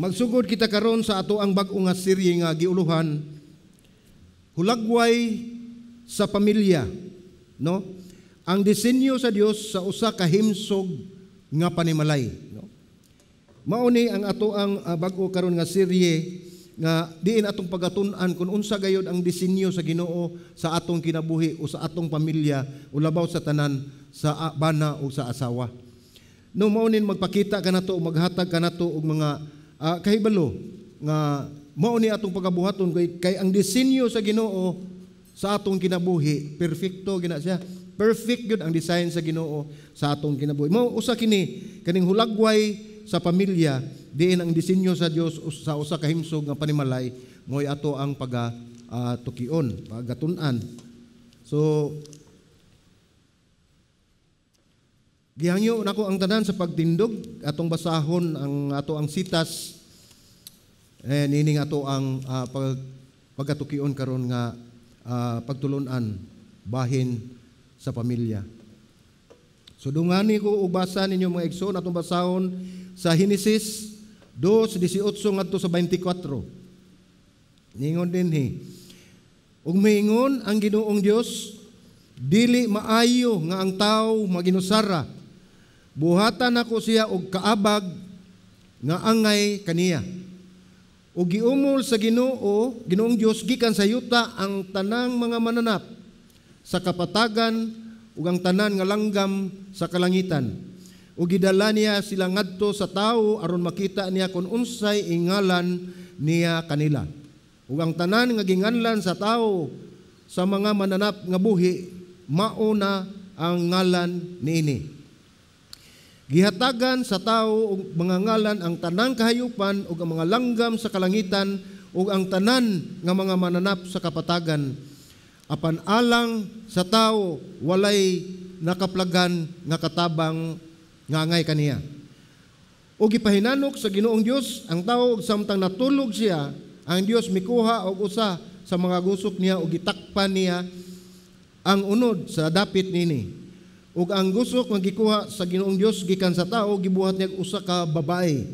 Magsugod kita karon sa ato ang bag-o nga serye nga giuluhan, hulagway sa pamilya, no? Ang disenyo sa Dios sa usa ka himsog nga panimalay, no? Mao ni ang ato ang bag-o karon nga serye nga diin atong pagatun-an kung unsa gayud ang disenyo sa Ginoo sa atong kinabuhi o sa atong pamilya o labaw sa tanan sa bana o sa asawa. No mao nin magpakita kanato o maghatag kanato og mga kahibalo nga mao ni atong pagabuhaton kay ang disenyo sa Ginoo sa atong kinabuhi perfecto gina siya. Perfect gyud ang design sa Ginoo sa atong kinabuhi. Mao usa kini kaning hulagway sa pamilya diin ang disenyo sa Dios sa usa ka himsog nga panimalay moy ato ang tukion, pagatun-an. So gihangyo nako ang tanan sa pagtindog atong basahon ang ato ang sitas nining ato ang pagatukion karon nga pagtulon-an bahin sa pamilya. So dungani ko ubasa ninyo mga igsoon atong basahon sa Henesis 2:18 ngadto sa 24. Ningon dinhi. Ug miingon ang Ginoong Dios, dili maayo nga ang tawo maginusara. Buhatan ako siya og kaabag nga angay kaniya. Ug giumol sa Ginoong Dios gikan sa yuta ang tanang mga mananap sa kapatagan ug ang tanan nga langgam sa kalangitan. Ug gidala niya sila ngadto sa tawo aron makita niya kung unsay ingalan niya kanila. Ug ang tanan nga ginganlan sa tawo sa mga mananap nga buhi mao na ang ngalan niini. Gihatagan sa tawo og mga ngalan ang tanang kahayupan ug ang mga langgam sa kalangitan ug ang tanan nga mga mananap sa kapatagan. Apan alang sa tawo walay nakaplagan nga katabang nga angay kaniya. O gipahinanok sa Ginoong Dios ang tawo ug samtang natulog siya, ang Dios mikuha og usa sa mga gusok niya ug gitakpan niya ang unod sa dapit nini. Ug ang gusok nga gikuha sa Ginoong Dios gikan sa tawo gibuhat niya usa ka babae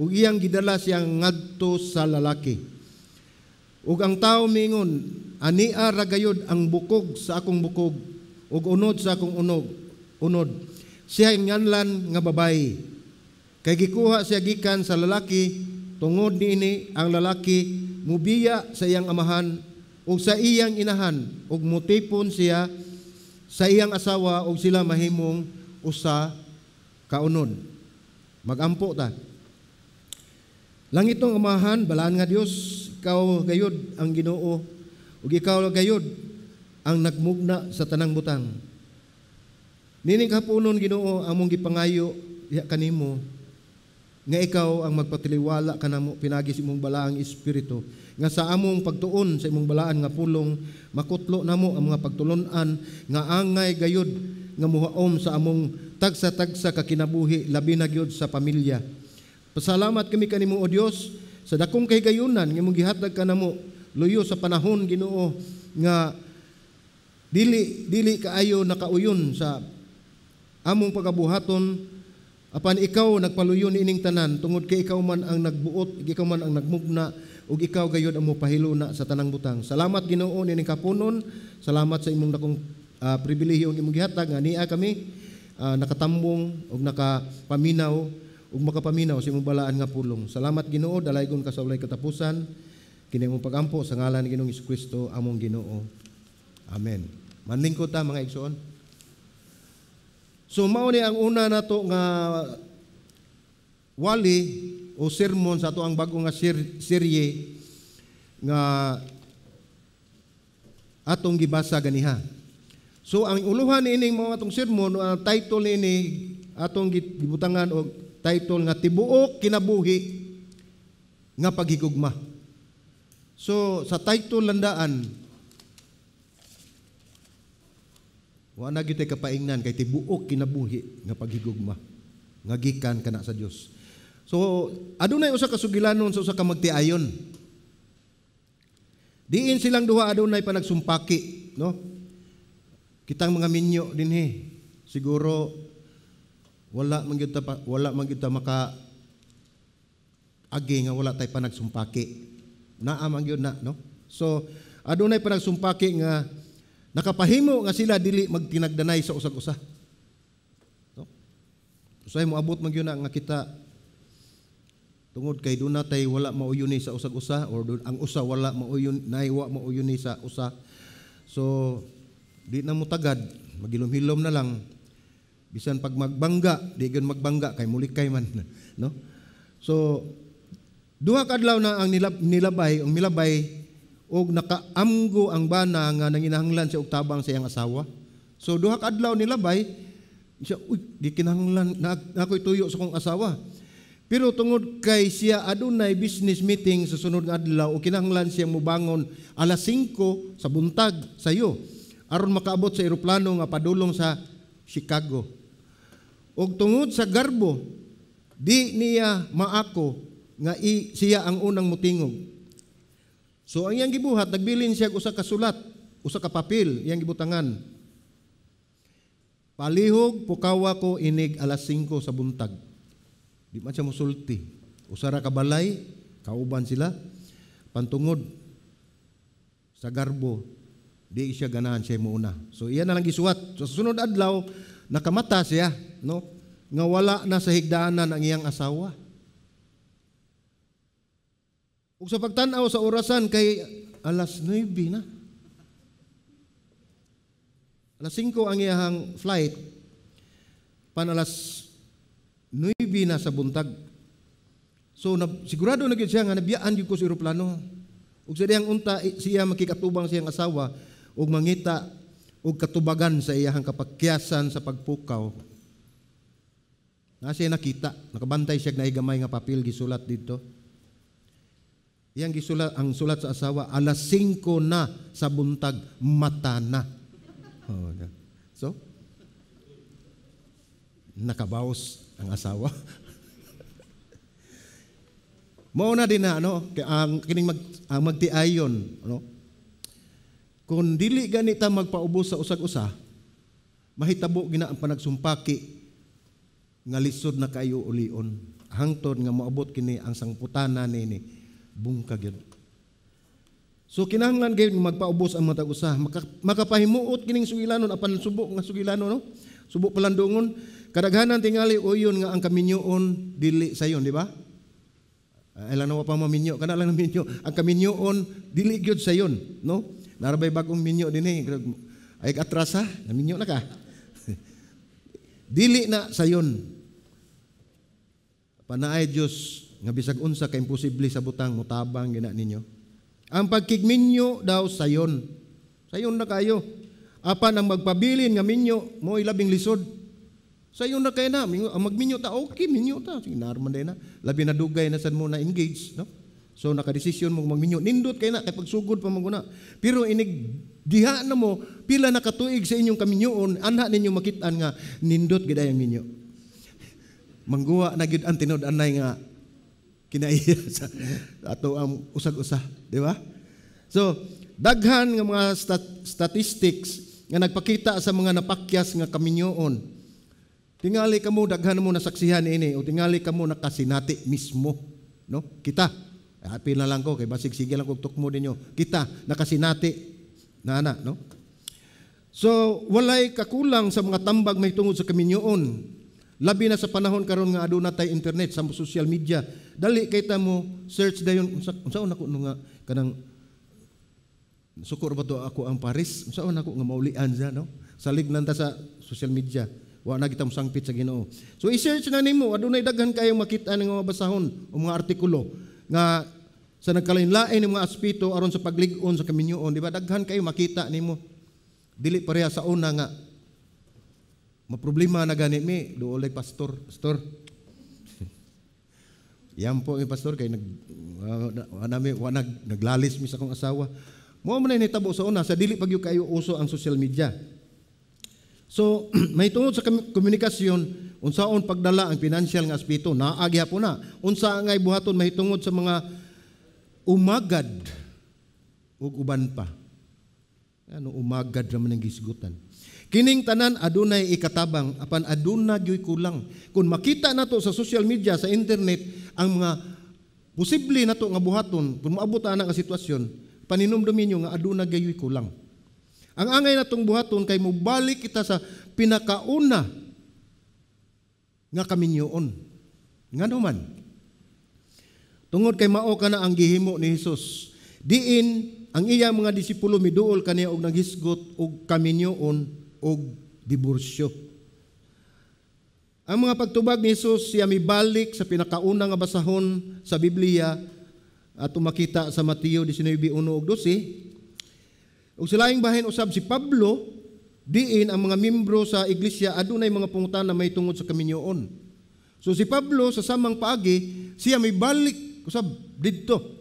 ug iyang gidala siyang ngadto sa lalaki. Ug ang tawo mingon, ania ra gayud ang bukog sa akong bukog ug unod sa akong unod. Siya nganlan nga babae. Kay gikuha siya gikan sa lalaki, tungod niini ang lalaki mubiya sa iyang amahan ug sa iyang inahan ug mutipon siya sa iyang asawa ug sila mahimong usa ka unod. Magampo ta. Langitong amahan, balaan nga Dios, ikaw gayud ang Ginoo ug ikaw gayud ang nagmugna sa tanang butang. Nining kapunon Ginoo among gipangayo kanimo nga ikaw ang magpatiliwala kanamo pinagi sa imong balaang espiritu nga sa among pagtuon sa imong balaan nga pulong makutlo namo ang mga pagtulon-an nga angay gayud nga muhaom sa among tagsa-tagsa ka kinabuhi labi na gyud sa pamilya. Pasalamat kami kanimo o Dios sa dakong kahigayunan nga imong gihatag kanamo luyo sa panahon Ginoo nga dili kaayo nakauyon sa among pagabuhaton apan ikaw nagpaluyon ining tanan tungod kay ikaw man ang nagbuot, ikaw man ang nagmugna ug ikaw gayud ang mopahiluna sa tanang butang. Salamat Ginoo nining kapunon. Salamat sa imong dakong pribilehiyo ang imong gihatag nga niya kami nakatambong ug nakapaminaw ug makapaminaw sa imong balaan nga pulong. Salamat Ginoo, dalaygon ka sa walay katapusan. Kini imong pagampo sa ngalan ni Ginoong Jesucristo among Ginoo. Amen. Manlingkod ta mga igsoon. So mao ni ang una nato nga wali o sermon sa ato ang bago nga serye nga atong gibasa ganiha. So ang uluhan ining mga atong sermon ang title ini atong gibutangan og title nga tibuok kinabuhi nga paghigugma. So sa title landaan wa na gyud kapaingnan kay tibuok kinabuhi nga paghigugma nga gikan kana sa Dios. So adunay usa ka sugilanon sa usa ka magtiayon. Diin silang duha adunay pa nagsumpaki, no? Kitang mga minyo dinhi. Siguro wala man gyud ta maka agi nga wala tay panagsumpaki. Naamang yun na, no? So, adunay panagsumpaki nga nakapahimo nga sila dili magtinagdanay sa usag-usa. No? Usay mo abot man yun na nga kita tungod kay doon natay wala mauyuni sa usag-usa or ang usa wala mauyuni sa usa. So, di na mo tagad, magilom-hilom na lang. Bisan pag magbangga, di gyud magbangga kay mulikay man, no? So, duha ka adlaw na ang milabay og nakaamgo ang bana nga nanginahanglan siya og tabang sa iyang asawa. So, duha ka adlaw nilabay, siya, di kinahanglan na ako'y tuyo sa kong asawa. Pero tungod kay siya adunay business meeting sa sunod nga adlaw o kinahanglan siya mobangon alas 5 sa buntag sayo aron makaabot sa eroplano nga padulong sa Chicago. Og tungod sa garbo, di niya maako nga siya ang unang mutingog. So ang iyang gibuhat, nagbilin siya usa ka sulat, usa ka papel, iyang gibutangan. Palihog pukawa ko inig alas 5 sa buntag. Di man siya musulti. Usara ka balay, kauban sila, pantungod sa garbo, di siya ganahan siya muna. So iyan na lang gisuwat. So sa sunod adlaw, nakamata siya, no? Nga wala na sa higdaanan ang iyang asawa. Ug sa pagtan-aw sa orasan kay alas 9 na. Alas 5 ang iyang flight, pan alas 9 na sa buntag. So sigurado na gyud siya nga nabiyaan gyud ko sa eroplano. Ug sa diyang unta siya makikatubang sa iyang asawa ug mangita ug katubagan sa iyang kapakyasan sa pagpukaw. Na siya nakita, nakabantay siya nahigamay nga papel gisulat dito. Iyang gisulat ang sulat sa asawa alas 5 na sa buntag mata na. Oh, so nakabawas ang asawa. Mao na din na ano, ang kining magtiayon, ano? Kung dili ganita magpaubos sa usag-usa, mahitabo gina ang panagsumpaki nga lisod na kayo ulion. Hangtod nga moabot kini ang sangputana nini bungkag yun. So kinahanglan gyud magpaubos ang matag usa, makapahimuot kining sugilanon apan subok nga sugilanon, no? Subok palandungon. Kadaghanan tingali uyon nga ang kaminyoon dili sayon, di ba? Ilan na pa maminyo, kana lang minyo. Ang kaminyoon dili gyud sayon, no? Narabay bagong minyo dinhi. Ay atras ha, naminyo na ka. Dili na sayon. Panaay Dios nga bisag unsa ka imposible sa butang mutabang gina ninyo. Ang pagkigminyo daw sayon. Sayon na kayo. Apan ang magpabilin nga minyo mo ilabing lisod. Sayon na kayo na, ang magminyo ta, okay, minyo ta. Sige, naarman din na. Labi na dugay na saan mo na engage, no? So, nakadesisyon mo magminyo. Nindot kayo na, kay pagsugod pa maguna. Pero diha na mo, pila nakatuig sa inyong kaminyoon, anha ninyo makitaan nga, nindot gid ang minyo. Mangguwa na gid ang tinod-anay nga, kinaiya sa ato ang usag-usa. Di ba? So, daghan nga mga statistics nga nagpakita sa mga napakyas nga kaminyoon. Tingali kamo daghan mo nasaksihan ini o tingali kamo nakasinati mismo, no? Kita. Happy na lang ko kay basig sige lang kog tukmo ninyo. Kita nakasinati na ana, no? So walay kakulang sa mga tambag may tungod sa kaminyoon. Labi na sa panahon karon nga aduna tay internet sa social media. Dali kay ta mo search dayon unsaon ako nga kanang sukor ba to ako ang Paris? Unsaon ako nga maulian sa, no? Salig lang ta sa social media. Wa na kita mosangpit sa Ginoo. So i-search na nimo adunay daghan kayong makita ng mga basahon o mga artikulo nga sa nagkalain-lain ng mga aspeto aron sa paglig-on sa kaminyoon, di ba? Daghan kayo makita nimo. Dili pareha sa una nga maproblema na gani mi doolay pastor. Yan po mi pastor kay naglalis mi sa akong asawa. Mo man ni tabo sa una sa dili pagyo kayo uso ang social media. So, may tungod sa komunikasyon, unsaon pagdala ang financial nga aspeto, naagya po na. Unsa ngay buhaton mahitungod sa mga umagad ug uban pa. Ano umagad raman ang gisgutan. Kining tanan adunay ikatabang, apan aduna gyoy kulang. Kung makita nato sa social media, sa internet, ang mga posible na to nga buhaton kung maabot ana nga sitwasyon, paninumdumi niyo nga aduna gayoy kulang. Ang angay natong buhaton kay mobalik kita sa pinakauna nga kaminyoon. Ngano man? Tungod kay mao kana ang gihimo ni Hesus. Diin ang iyang mga disipulo miduol kaniya og naghisgot og kaminyoon og diborsyo. Ang mga pagtubag ni Hesus siya mibalik sa pinakauna nga basahon sa Biblia at makita sa Mateo 19:1 ug 12. Ug silaing bahin usab si Pablo, diin ang mga membro sa iglesia adunay mga pangutana may tungod sa kaminyoon. So si Pablo sa samang paagi siya mibalik usab didto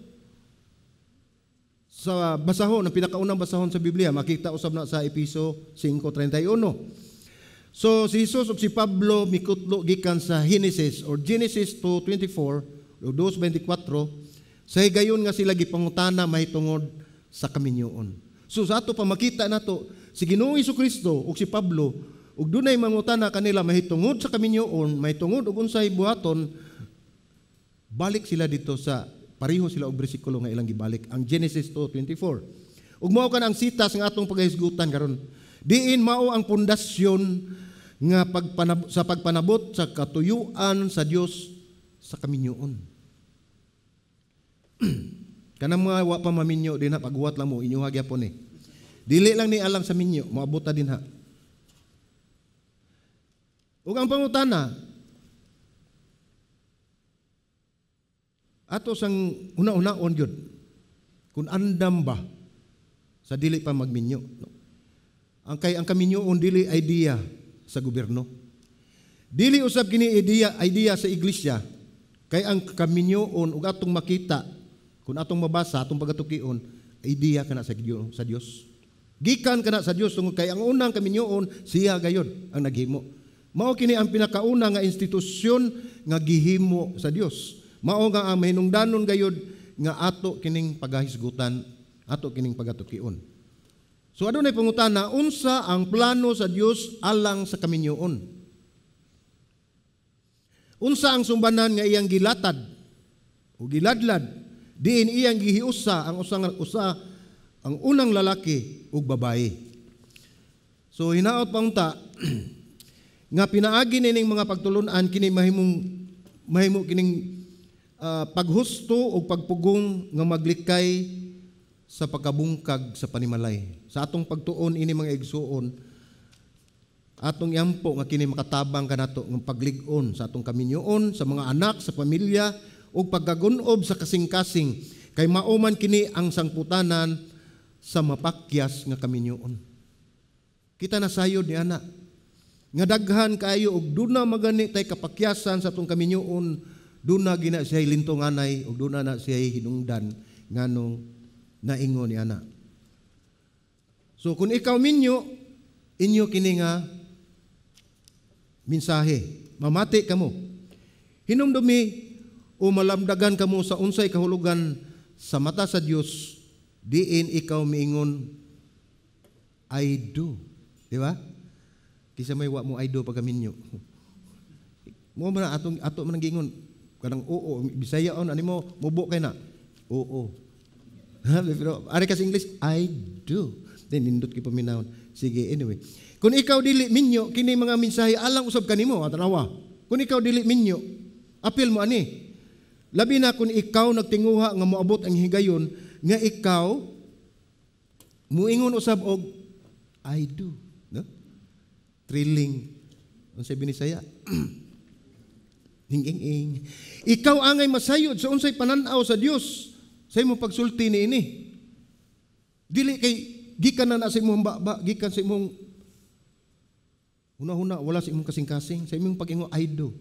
sa basahon, ang pinakaunang basahon sa Biblia, makita usab na sa Efeso 5:31. So si Jesus ug si Pablo mikutlo gikan sa Genesis 2:24 o 2:24 sa higayon nga sila gipangutana mahitungod sa kaminyoon. So sa ato pa makita nato si Ginoong Jesucristo ug si Pablo ug dunay mangutana kanila mahitungod sa kaminyoon, mahitungod og unsay buhaton, balik sila dito sa pareho sila og bersikulo nga ilang gibalik, ang Genesis 2:24. Ug mao kan ang sitas nga atong paghisgutan karon. Diin mao ang pundasyon nga sa pagpanabot sa katuyuan sa Dios sa kaminyoon. Kanang mga wa pa maminyo din ha, paghuwat lang mo inyuha gyapon eh. Dili lang ni alam sa minyo, maabot ta din ha. Ug ang pangutana ato sang una-unaon gyud kun andam ba sa dili pa magminyo. Ang kaminyoon dili idea sa gobyerno. Dili usab kini idea sa iglesia. Kay ang kaminyoon ug atong makita kun atong mabasa atong pagatukion, idea kana sa Dios. Gikan kana sa Dios tungod kay ang unang kaminyoon siya gayud ang naghimo. Mao kini ang pinakauna nga institusyon nga gihimo sa Dios. Mao nga ang mahinungdanon gayud nga ato kining pagahisgutan, ato kining pagatukion. So adunay pangutana, unsa ang plano sa Dios alang sa kaminyoon? Unsa ang sumbanan nga iyang gilatad o giladlad diin iyang gihiusa ang ang unang lalaki ug babae. So hinaot pangta nga pinaagi nining mga pagtulunan kini mahimo kining paghusto o pagpugong nga maglikay sa pagkabungkag sa panimalay. Sa atong pagtuon ini mga igsuon, atong yampo nga kini makatabang kanato ng paglig-on sa atong kaminyoon, sa mga anak, sa pamilya, o pagkagunob sa kasing-kasing, kay mauman kini ang sangputanan sa mapakyas nga kaminyoon. Kita na sayod ni ana, nga daghan kayo og duna magani tay kapakyasan sa atong kaminyoon, duna gina siya lintonganay o duna na siya hinungdan nganong naingon ni ana. So kung ikaw minyo, inyo kini nga mensahe, mamati kamo. Hinumdumi o malamdagan kamo sa unsay kahulugan sa mata sa Dios, diin ikaw miingon I do. Di ba? Kisa may wa mo I do pag minyo. Mo man ato man gingon kanang oo, Bisaya on ani mo mubo kay na. Oo. Pero ari kasi English I do. Then nindot ki paminawon. Sige, anyway. Kung ikaw dili minyo kini mga mensahe alang usab kanimo atanawa. Kung ikaw dili minyo, apil mo ani. Labi na kung ikaw nagtinguha nga moabot ang higayon nga ikaw muingon usab og I do, no? Thrilling. Unsay binisaya? Hing-ing. Ikaw angay masayod sa unsay panan-aw sa Dios sa imong pagsulti niini. Dili kay gikan na sa imong baba, gikan sa imong huna-huna, wala sa imong kasing-kasing, sa imong pag-ingo I do.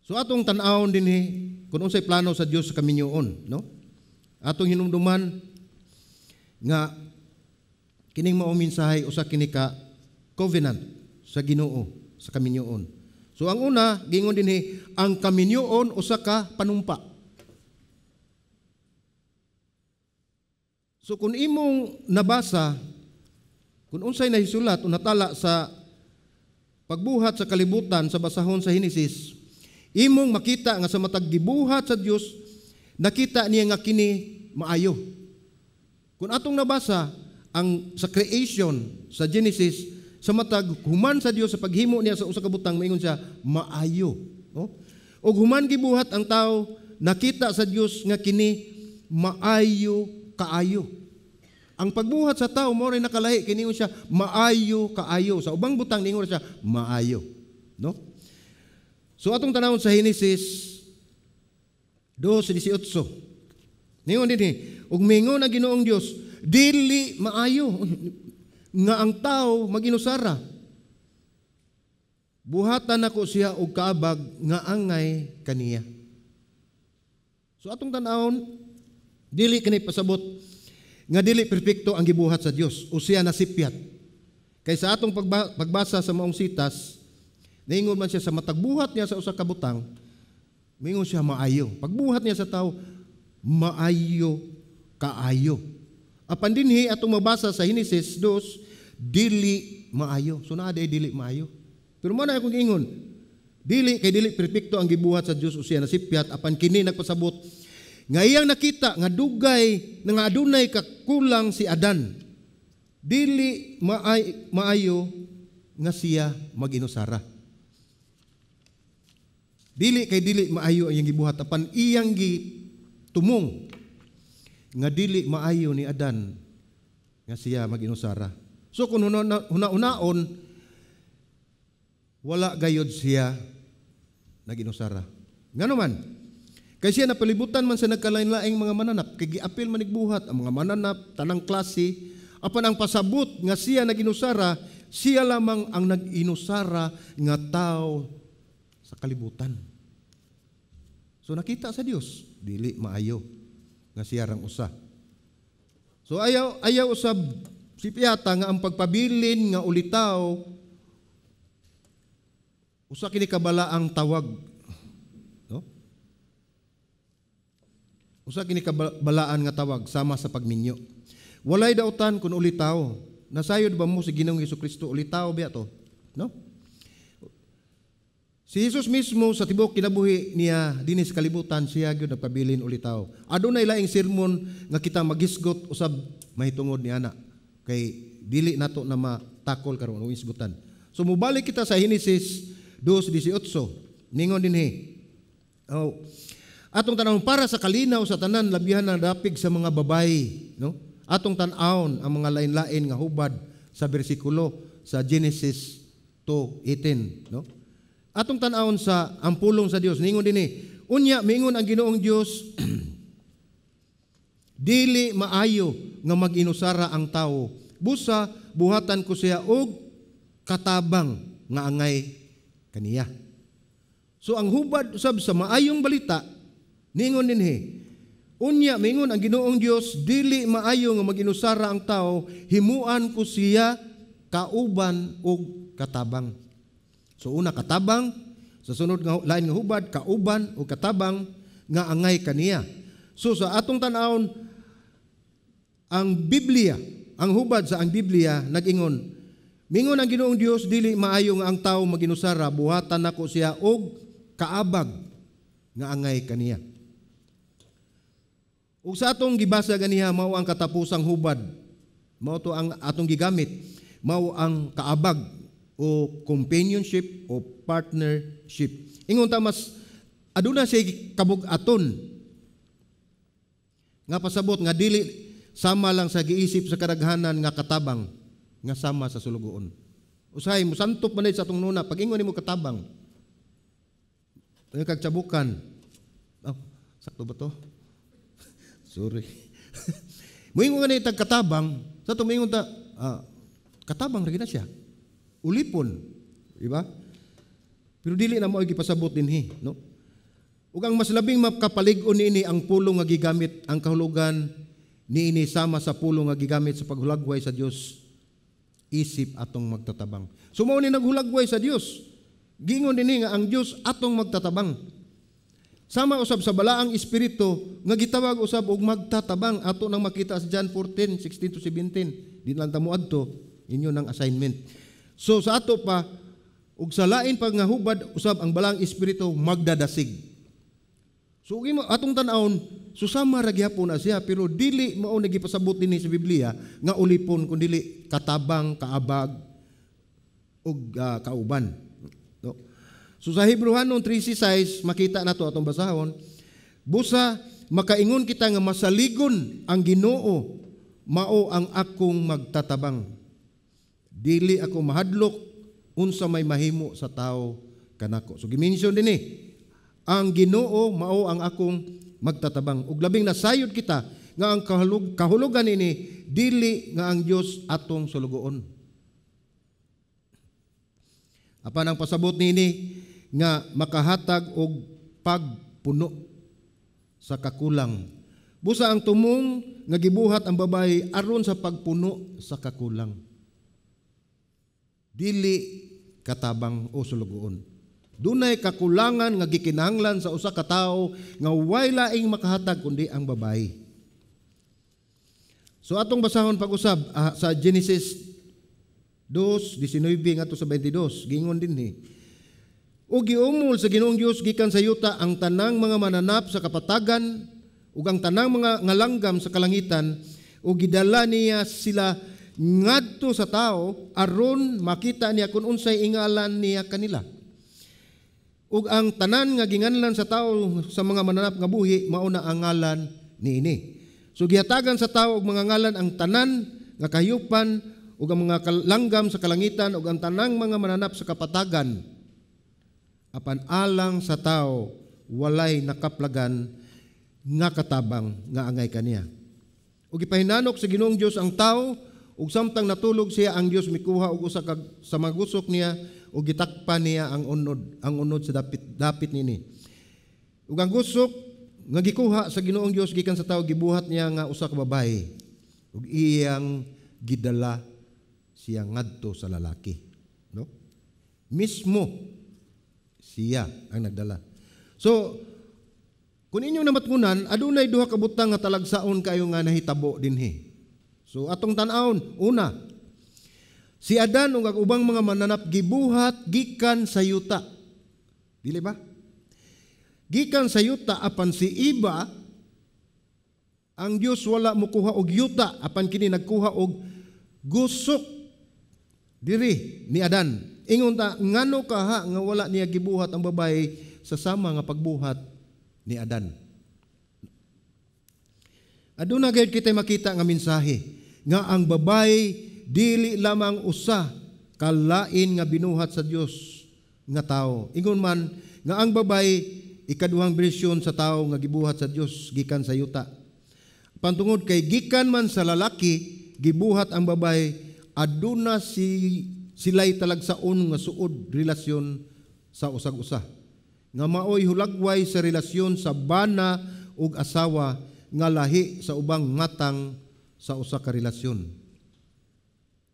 So atong tan-awon din kung unsay plano sa Dios sa kaminyoon, no? Atong hinumduman nga kining mao mensahe usa kini ka covenant sa Ginoo sa kaminyoon. So ang una, gingon din ang kaminyoon usa ka panumpa. So kung imong nabasa, kung unsay nahisulat o natala sa pagbuhat sa kalibutan sa basahon sa Henesis, Imong makita nga sa matag gibuhat sa Dios, nakita niya nga kini maayo. Kung atong nabasa ang sa creation sa Genesis, sa matag human sa Dios sa paghimo niya sa usa ka butang, maingon siya maayo, no? Og human gibuhat ang tao, nakita sa Dios nga kini maayo kaayo. Ang pagbuhat sa tao mo rin nakalahi, kiningon siya maayo kaayo. Sa ubang butang ningon siya maayo, no? So atong tanawon sa Genesis 2:18. Ningon dinhi, ug mingon ang Ginoong Dios, dili maayo nga ang tao maginusara. Buhatan nako siya og kaabag nga angay kaniya. So atong tan-awon, dili kini pasabot nga dili perpekto ang gibuhat sa Dios o siya nasipyat. Kay sa atong pagbasa sa maong sitas, naingon man siya sa matagbuhat niya sa usa ka butang, mingon siya maayo. Pagbuhat niya sa tao, maayo kaayo. Apan dinhi atong mabasa sa Genesis 2, dili maayo. So naa dili maayo. Pero mo na akong ingon, dili perpekto ang gibuhat sa Dios o siya nasipyat, apan kini nagpasabot nga iyang nakita nga dugay nga adunay kakulang si Adan. Dili maayo nga siya maginusara. Dili maayo ang iyang gibuhat, apan iyang gitumong nga dili maayo ni Adan nga siya maginusara. So kung una-unaon, wala gayod siya naginusara. Ngano man? Kay siya napalibutan man sa nagkalain-laing mga mananap, kay giapil man igbuhat ang mga mananap tanang klase, apan ang pasabot nga siya naginusara, siya lamang ang naginusara nga tao sa kalibutan. So nakita sa Dios, dili maayo nga siya rang usa. So ayaw usab si piyata nga ang pagpabilin nga ulitaw usa kini kabalaang tawag, no? Usa kini kabalaan nga tawag sama sa pagminyo. Walay dautan kun ulitaw. Nasayod ba mo si Ginoong Hesukristo ulitaw ba to? No? Si Jesus mismo sa tibok kinabuhi niya dinis kalibutan, siya gyud nagpabilin ulitaw. Adunay laing sermon nga kita magisgot usab mahitungod ni ana. Kay dili nato na matakol karon ang isgutan. So mubalik kita sa Genesis 2:18. Ningon dinhi. Atong tanawon para sa kalinaw sa tanan labihan na dapig sa mga babayi, no? Atong tan-awon ang mga lain-lain nga hubad sa bersikulo sa Genesis 2:18, no? Atong tan-awon sa ang pulong sa Dios, ningon dinhi. Unya mingon ang Ginoong Dios, dili maayo nga mag-inusara ang tawo. Busa buhatan ko siya og katabang nga angay kaniya. So ang hubad usab sa maayong balita, ningon dinhi, unya mingon ang Ginoong Dios, dili maayo nga maginusara ang tao, himuan ko siya kauban og katabang. So una katabang, sa sunod nga lain nga hubad, kauban o katabang nga angay kaniya. So sa atong tan-awon, ang Biblia, ang hubad sa ang Biblia nag-ingon, mingon ang Ginoong Dios, dili maayo nga ang tao maginusara, buhatan nako siya og kaabag nga angay kaniya. Ug sa atong gibasa ganiha, mao ang katapusang hubad, mao to ang atong gigamit, mao ang kaabag o companionship o partnership. Ingon ta mas aduna siya kabug-aton nga pasabot nga dili sama lang sa giisip sa kadaghanan nga katabang nga sama sa sulugoon. Usahay mo santop man sa atong nuna, pag ingon nimo katabang, ang kagtsabukan. Oh, sakto ba to? Sorry. Moingon nga na itag katabang, sa tumingon ta, katabang rin na siya. Ulipon. Diba? Pero dili na mo ipasabot dinhi, no? Ug ang mas labing makapalig-on niini ang pulong nga gigamit, ang kahulugan niini sama sa pulong nga gigamit sa paghulagway sa Dios, isip atong magtatabang. So mao ni naghulagway sa Dios. Gingon dinhi nga ang Dios atong magtatabang. Sama usab sa balaang espiritu nga gitawag usab og magtatabang, ato nang makita sa John 14:16-17. Di lang ta moadto, inyo nang assignment. So sa ato pa ug sa lain pag nga hubad usab ang balang espiritu magdadasig. So atong tan-awon susama ra gyapon na siya pero dili mao nagipasabot dinhi sa Biblia nga ulipon kun dili katabang, kaabag ug kauban. No? So sa Hebrehanon 3:6 makita nato atong basahon, busa makaingon kita nga masaligon ang Ginoo mao ang akong magtatabang. Dili ako mahadlok unsa may mahimo sa tao kanako. So gimension dinhi ang Ginoo mao ang akong magtatabang. Ug labing nasayod kita nga ang kahulugan ini dili nga ang Dios atong sulugoon. Apan ang pasabot nini nga makahatag og pagpuno sa kakulang. Busa ang tumong nga gibuhat ang babae aron sa pagpuno sa kakulang. Dili katabang o sulugoon. Dunay kakulangan nga gikinahanglan sa usa ka tawo nga way laing makahatag kundi ang babae. So atong basahon pag-usab sa Genesis 2:19 ngadto sa 22 gingon dinhi. O giumol sa Ginoong Dios gikan sa yuta ang tanang mga mananap sa kapatagan ug ang tanang mga ngalanggam sa kalangitan ug gidala niya sila ngadto sa tao aron makita niya kung unsay ingalan niya kanila. Ug ang tanan nga ginganlan sa tao sa mga mananap nga buhi mao na ang ngalan niini. So gihatagan sa tao og mga ngalan ang tanan nga kahiyupan ug ang mga langgam sa kalangitan ug ang tanang mga mananap sa kapatagan. Apan alang sa tao walay nakaplagan nga katabang nga angay kaniya. Ug ipahinanok sa Ginoong Dios ang tao ug samtang natulog siya ang Dios mikuha og usa ka sa magusok niya ug gitakpan niya ang unod sa dapit nini. Ug ang gusok nga gikuha sa Ginoong Dios gikan sa tao gibuhat niya nga usa ka babaye ug iyang gidala siya ngadto sa lalaki, no? Mismo siya ang nagdala. So kung inyong namatngunan adunay duha ka butang nga talagsaon kayo nga nahitabo dinhi. So atong tan-awon, una, si Adan ug ang ubang mga mananap gibuhat gikan sa yuta. Dili ba? Gikan sa yuta apan si Iba ang Dios wala mokuha og yuta apan kini nagkuha og gusok diri ni Adan. Ingon ta ngano kaha nga wala niya gibuhat ang babae sa sama nga pagbuhat ni Adan. Aduna gayud kita makita nga mensahe nga ang babae dili lamang usa kalain nga binuhat sa Dios nga tao. Ingon man nga ang babae ikaduhang bersyon sa tao nga gibuhat sa Dios gikan sa yuta. Pantungod kay gikan man sa lalaki gibuhat ang babae aduna silay talagsaon nga suod relasyon sa usag-usa. Nga maoy hulagway sa relasyon sa bana ug asawa nga lahi sa ubang matang sa usa ka relasyon.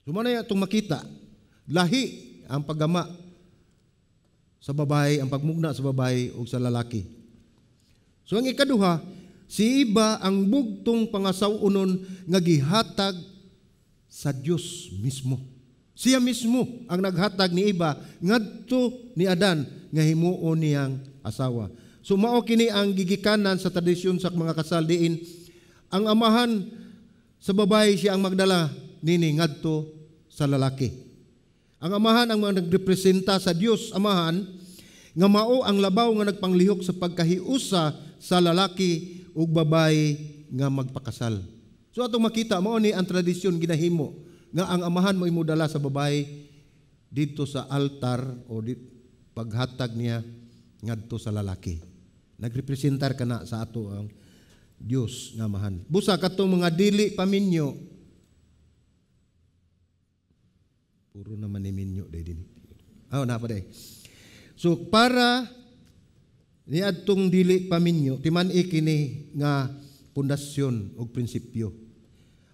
Sumana atong makita, lahi ang paggama sa babae, ang pagmugna sa babae o sa lalaki. So ang ikaduha, si Iba ang bugtong pangasawunon nga gihatag sa Dios mismo. Siya mismo ang naghatag ni Iba ngadto ni Adan nga himuon niyang asawa. So mao kini ang gigikanan sa tradisyon sa mga kasal diin ang amahan sa babae siya ang magdala nini ngadto sa lalaki. Ang amahan ang nagrepresenta sa Dios amahan nga mao ang labaw nga nagpanglihok sa pagkahiusa sa lalaki ug babae nga magpakasal. So atong makita mao ni ang tradisyon ginahimo nga ang amahan mo imudala sa babae dito sa altar o paghatag niya ngadto sa lalaki. Nagrepresentar kana sa ato ang Dios nga amahan. Busa katong mga dili paminyo. Puro naman ni minyo day din. Na pa day. So para ni adtong dili paminyo timan-i kini nga pundasyon o prinsipyo.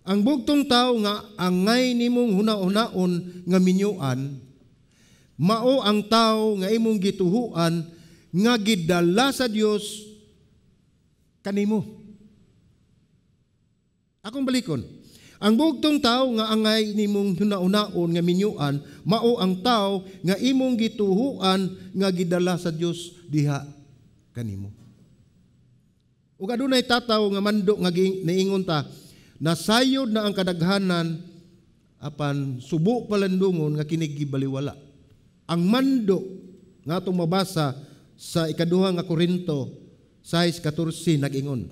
Ang bugtong tao nga angay nimong huna-hunaon nga minyuan mao ang tao nga imong gituhuan nga gidala sa Dios kanimo. Akong balikon. Ang bugtong tao nga angay nimong hunaon nga minyuan, mao ang tao nga imong gituhuan nga gidala sa Dios diha kanimo. Ug adunay tataw nga mando nga niingon ta, nasayod na ang kadaghanan apan subo palandungon nga kinigibaliwala. Ang mando nga atong mabasa sa ikaduha nga Korinto 6:14 nag-ingon,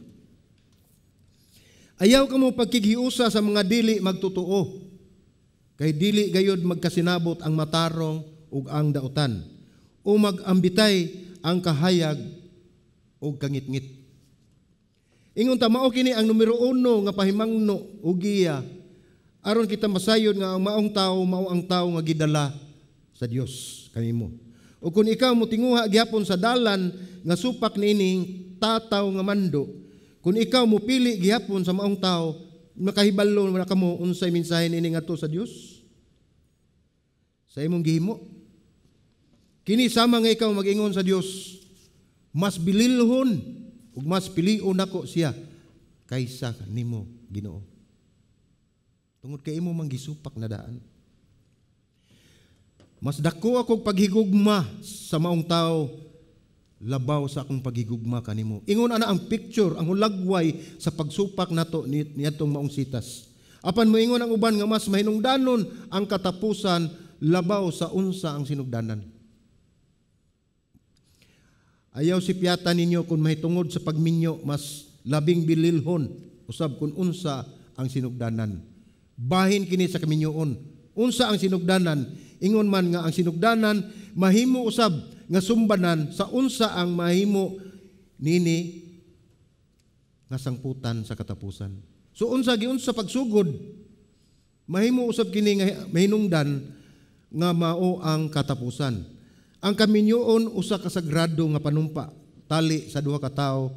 ayaw kamo pagkighiusa sa mga dili magtutuo, kay dili gayud magkasinabot ang matarong ug ang dautan, o magambitay ang kahayag ug kangitngit. Ingon ta mao kini ang numero 1 nga pahimangno ug giya aron kita masayod nga ang maong tawo mao ang tawo nga gidala sa Dios kanimo. O kung ikaw mo tinguha gihapon sa dalan nga supak niining tataw nga mando, kung ikaw mo pili gihapon sa maong tawo, makahibalo na kamo unsay mensahe niini ngadto sa Dios sa imong gihimo. Kini sama nga ikaw mag-ingon sa Dios, mas bililhon ug mas pilion nako siya kaysa nimo Ginoo. Tungod kay imo manggisupak na daan. Mas dako akong paghigugma sa maong tao labaw sa akong paghigugma kanimo. Ingon ana ang picture, ang hulagway sa pagsupak nato niadtong maong sitas. Apan moingon ang uban nga mas mahinungdanon ang katapusan labaw sa unsa ang sinugdanan. Ayaw sipyatan ninyo kung mahitungod sa pagminyo mas labing bililhon usab kung unsa ang sinugdanan. Bahin kini sa kaminyoon. Unsa ang sinugdanan? Ingon man nga ang sinugdanan mahimo usab nga sumbanan sa unsa ang mahimo nini nga sangputan sa katapusan. So unsa giunsa pagsugod mahimo usab kini nga mahinungdan nga mao ang katapusan. Ang kaminyoon usa ka sagrado nga panumpa tali sa duha ka tawo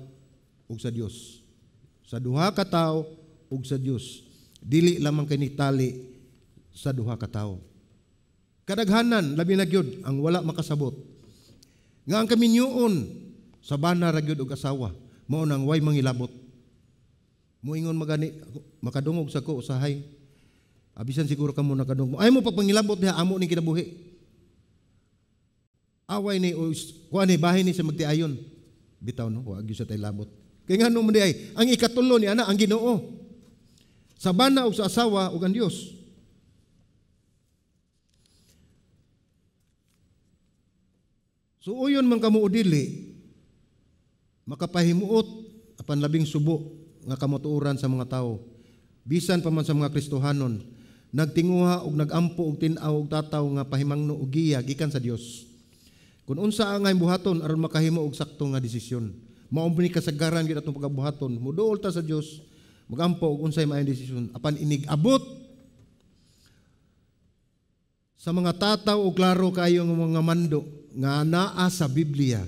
ug sa Dios. Sa duha ka tawo ug sa Dios. Dili lamang kini tali sa duha ka tawo. Kadaghanan labi na gyud ang wala makasabot. Nga ang kaminyoon sa bana ra gyud og asawa mao nang way mangilabot. Moingon magani makadungog sa ko usahay. Abisan siguro kamo nakadungog. Ay mo pagpangilabot diha amo ning kinabuhi. Away ni kuan ni bahin ni sa magtiayon. Bitaw no, wa gyud sa tay labot. Kay ngano man di ay ang ikatulo ni ana ang Ginoo. Sa bana ug sa asawa ug ang Dios. So uyon man kamo udili makapahimuot apan labing subo nga kamotuoran sa mga tao. Bisan pa man sa mga Kristohanon nagtinguha ug nagampo og tin-aw og tataw nga pahimangno og giya gikan sa Dios. Kung unsa ang buhaton aron makahimo og sakto nga desisyon. Mao ni kasagaran gyud atong pagabuhaton. Muduol ta sa Dios magampo og unsay maayong desisyon apan inig-abot sa mga tataw o klaro kayo ng mga mando nga naa sa Biblia,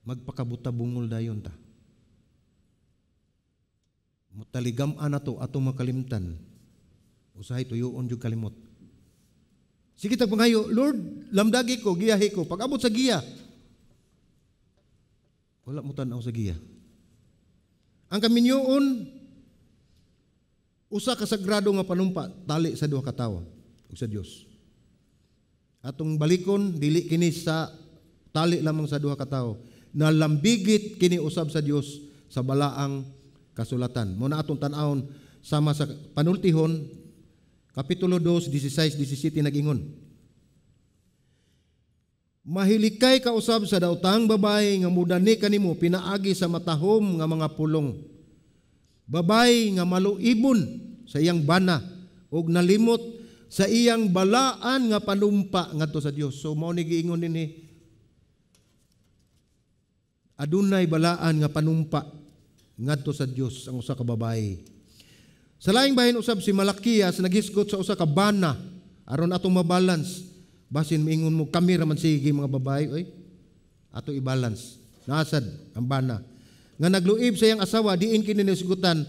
magpakabuta-bungol dayon ta. Mutaligam-an na to atong makalimtan. Usahay tuyoon yung kalimot. Sige tagpangayo, Lord, lamdagi ko, giyahi ko. Pag abot sa giya, wala mo tanaw sa giya. Ang kaminyoon, usa ka sagrado nga panumpa, tali sa duha ka tawo ug sa Dios. Atong balikon dili kini sa tali lamang sa duha ka tawo, nalambigit kini usab sa Dios sa balaang kasulatan. Mo na atong tan-awon sama sa panultihon kapitulo 2 16-17 nag-ingon. Mahilikay ka usab sa daotang babae nga mudani kanimo pinaagi sa matahom nga mga pulong. Babae nga maluibon sa iyang bana ug nalimot sa iyang balaan nga panumpa ngadto sa Dios. So mao ni giingon dinhi adunay balaan nga panumpa ngadto sa Dios ang usa ka babae. Sa laing bahin usab si Malakias naghisgot sa usa ka bana aron atong mabalance. Basin miingon mo kami ra man sige mga babae oy. Ato i-balance. Nasad ang bana nga nagluib sa iyang asawa diin kini nisgutan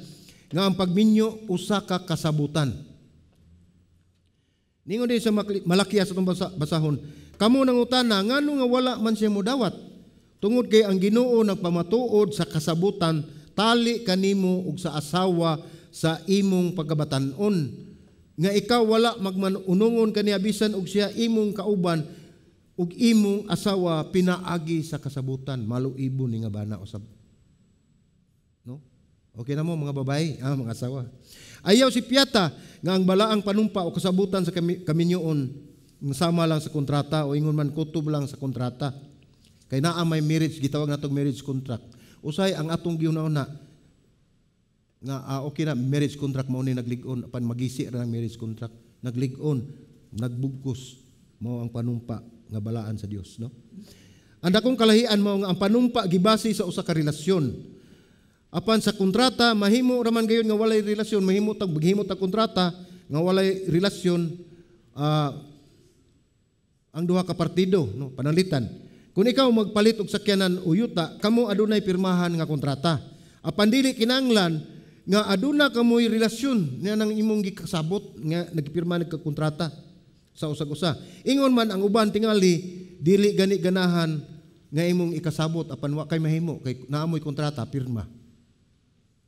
nga ang pagminyo usa ka kasabutan. Ningon din sa Malakias atong basahon, kamo nangutana ngano nga wala man siya modawat tungod kay ang Ginoo nagpamatuod sa kasabutan tali kanimo ug sa asawa sa imong pagkabatan-on nga ikaw wala magmanunungon kaniya bisan og siya imong kauban ug imong asawa pinaagi sa kasabutan maluibo ni nga bana usab. No? Okay na mo mga babae, mga asawa. Ayaw si piyata nga ang balaang panumpa o kasabutan sa kaminyoon sama lang sa kontrata o ingon man kutob lang sa kontrata. Kay naa may marriage, gitawag natong marriage contract. Usay ang atong giuna-una nga okay na marriage contract mao ni naglig-on apan magisi ra ng marriage contract, naglig-on, nagbugkos mao ang panumpa nga balaan sa Dios, no? Ang dakong kalahian mao nga ang panumpa gibase sa usa ka relasyon. Apan sa kontrata mahimo ra man gayon nga walay relasyon, mahimo tag kontrata nga walay relasyon ang duha ka partido, no, panalitan. Kung ikaw magpalit og sakyanan o yuta, kamo adunay pirmahan nga kontrata. Apan dili kinahanglan nga aduna kamoy relasyon nga nang imong gikasabot nga nagpirma nagkakontrata sa usag-usa. Ingon man ang uban tingali dili gani ganahan nga imong ikasabot apan wa kay mahimo kay naamoy kontrata pirma.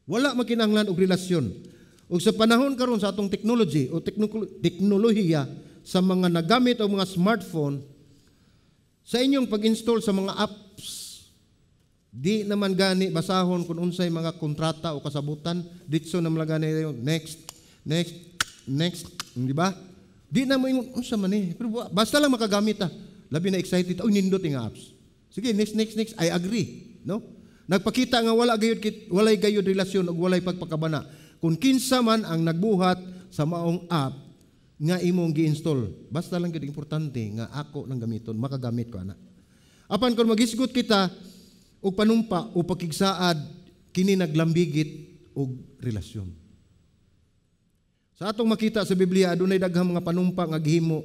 Wala makinahanglan og relasyon. Ug sa panahon karon sa atong technology o teknolohiya sa mga nagamit o mga smartphone, sa inyong pag-install sa mga apps, di naman gani basahon kung unsay mga kontrata o kasabutan, ditso naman gani next, di ba? Di na mo ingon, unsa man eh. Pero basta lang makagamit labi na excited, nindot yung apps. Sige, next, I agree. No? Nagpakita nga walay gayud relasyon o walay pagpakabana. Kung kinsa man ang nagbuhat sa maong app nga imong gi-install, basta lang gid importante nga ako nang gamiton, makagamit ko ana. Apan kung magisgot kita og panumpa o pakigsaad, kini naglambigit og relasyon. Sa atong makita sa Biblia, adunay daghang mga panumpa nga gihimo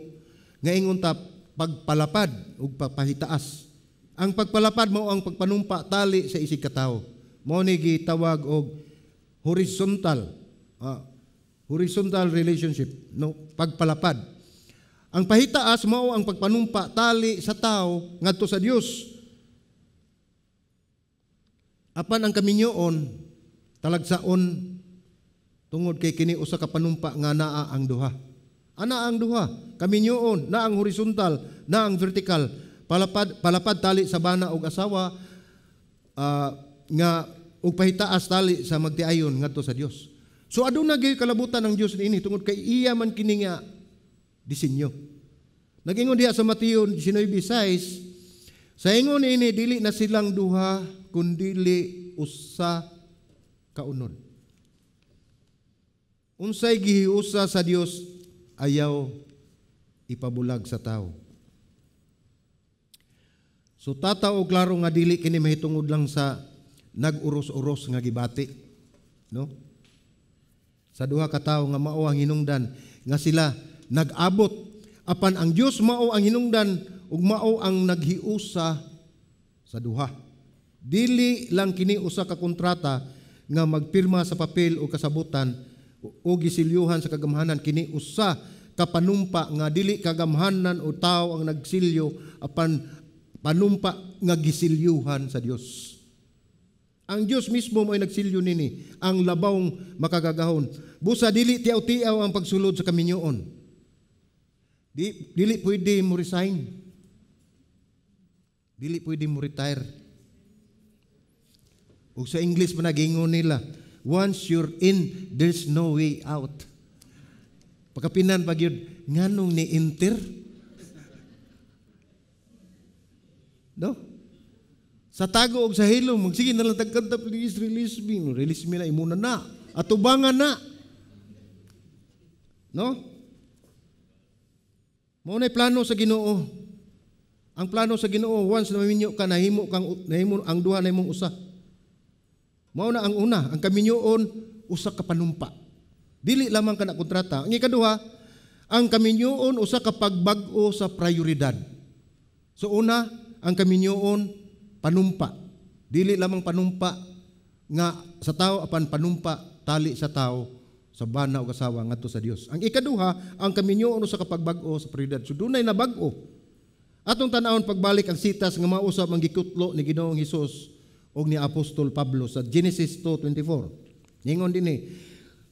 nga ingon ta pagpalapad ug pagpahitaas. Ang pagpalapad mao ang pagpanumpa tali sa isig ka tawo. Mao ni gitawag og horizontal relationship, no, pagpalapad. Ang pahitaas mao ang pagpanumpa tali sa tawo ngadto sa Dios. Apan ang kaminyoon talagsaon tungod kay kini usa ka panumpa nga naa ang duha. Ana ang duha, kaminyoon na ang horizontal, na ang vertical, palapad tali sa bana og asawa nga og pahitaas tali sa magtiayon ngadto sa Dios. So aduna gyud kalabutan ng Dios niini tungod kay iya man kini nga disenyo. Nagingon diha sa Mateo 19:6, sa ingon ini dili na silang duha kundi usa ka unod. Unsay gihiusa sa Dios ayaw ipabulag sa tao. So tataw og klaro nga dili kini mahitungod lang sa nag-uros-uros nga gibati, no? Sa duha ka tawo nga mao ang hinungdan nga sila nag-abot apan ang Dios mao ang hinungdan ug mao ang naghiusa sa duha. Dili lang kini usa ka kontrata nga magpirma sa papel o kasabutan o gisilyuhan sa kagamhanan, kini usa ka panumpa nga dili kagamhanan o tao ang nagsilyo apan panumpa nga gisilyuhan sa Dios. Ang Dios mismo mo'y nagsilyo nini, ang labawng makagagahon. Busa dili tiaw-tiaw ang pagsulod sa kaminyoon. Dili pwede mo resign. Dili pwede mo retire. O sa English pa nagingon nila, once you're in, there's no way out. Pagkapinan pag yun, nganong ni-enter? No? Sa tago o sa hilom, magsige na lang tagkanta, please release me. Release me na, imuna na. Atubangan na. No? Maunay plano sa Ginoo. Ang plano sa Ginoo, once na maminyo ka, nahimo ang duha na imong usa. Mauna ang una, ang kaminyoon, usa ka panumpa. Dili lamang ka na kontrata. Ang ikaduha, ang kaminyoon, usa ka pagbag-o sa prioridad. So una, ang kaminyoon, panumpa. Dili lamang panumpa nga sa tao, apan panumpa tali sa tao, sa bana o kasawa ngadto sa Dios. Ang ikaduha, ang kaminyoon, usa ka pagbag-o sa prioridad. So dunay na bag-o. Atong tanawon pagbalik ang sitas nga mausap ang gikutlo ni Ginoong Hesus og ni Apostol Pablo sa Genesis 2:24. Ningon dinhi,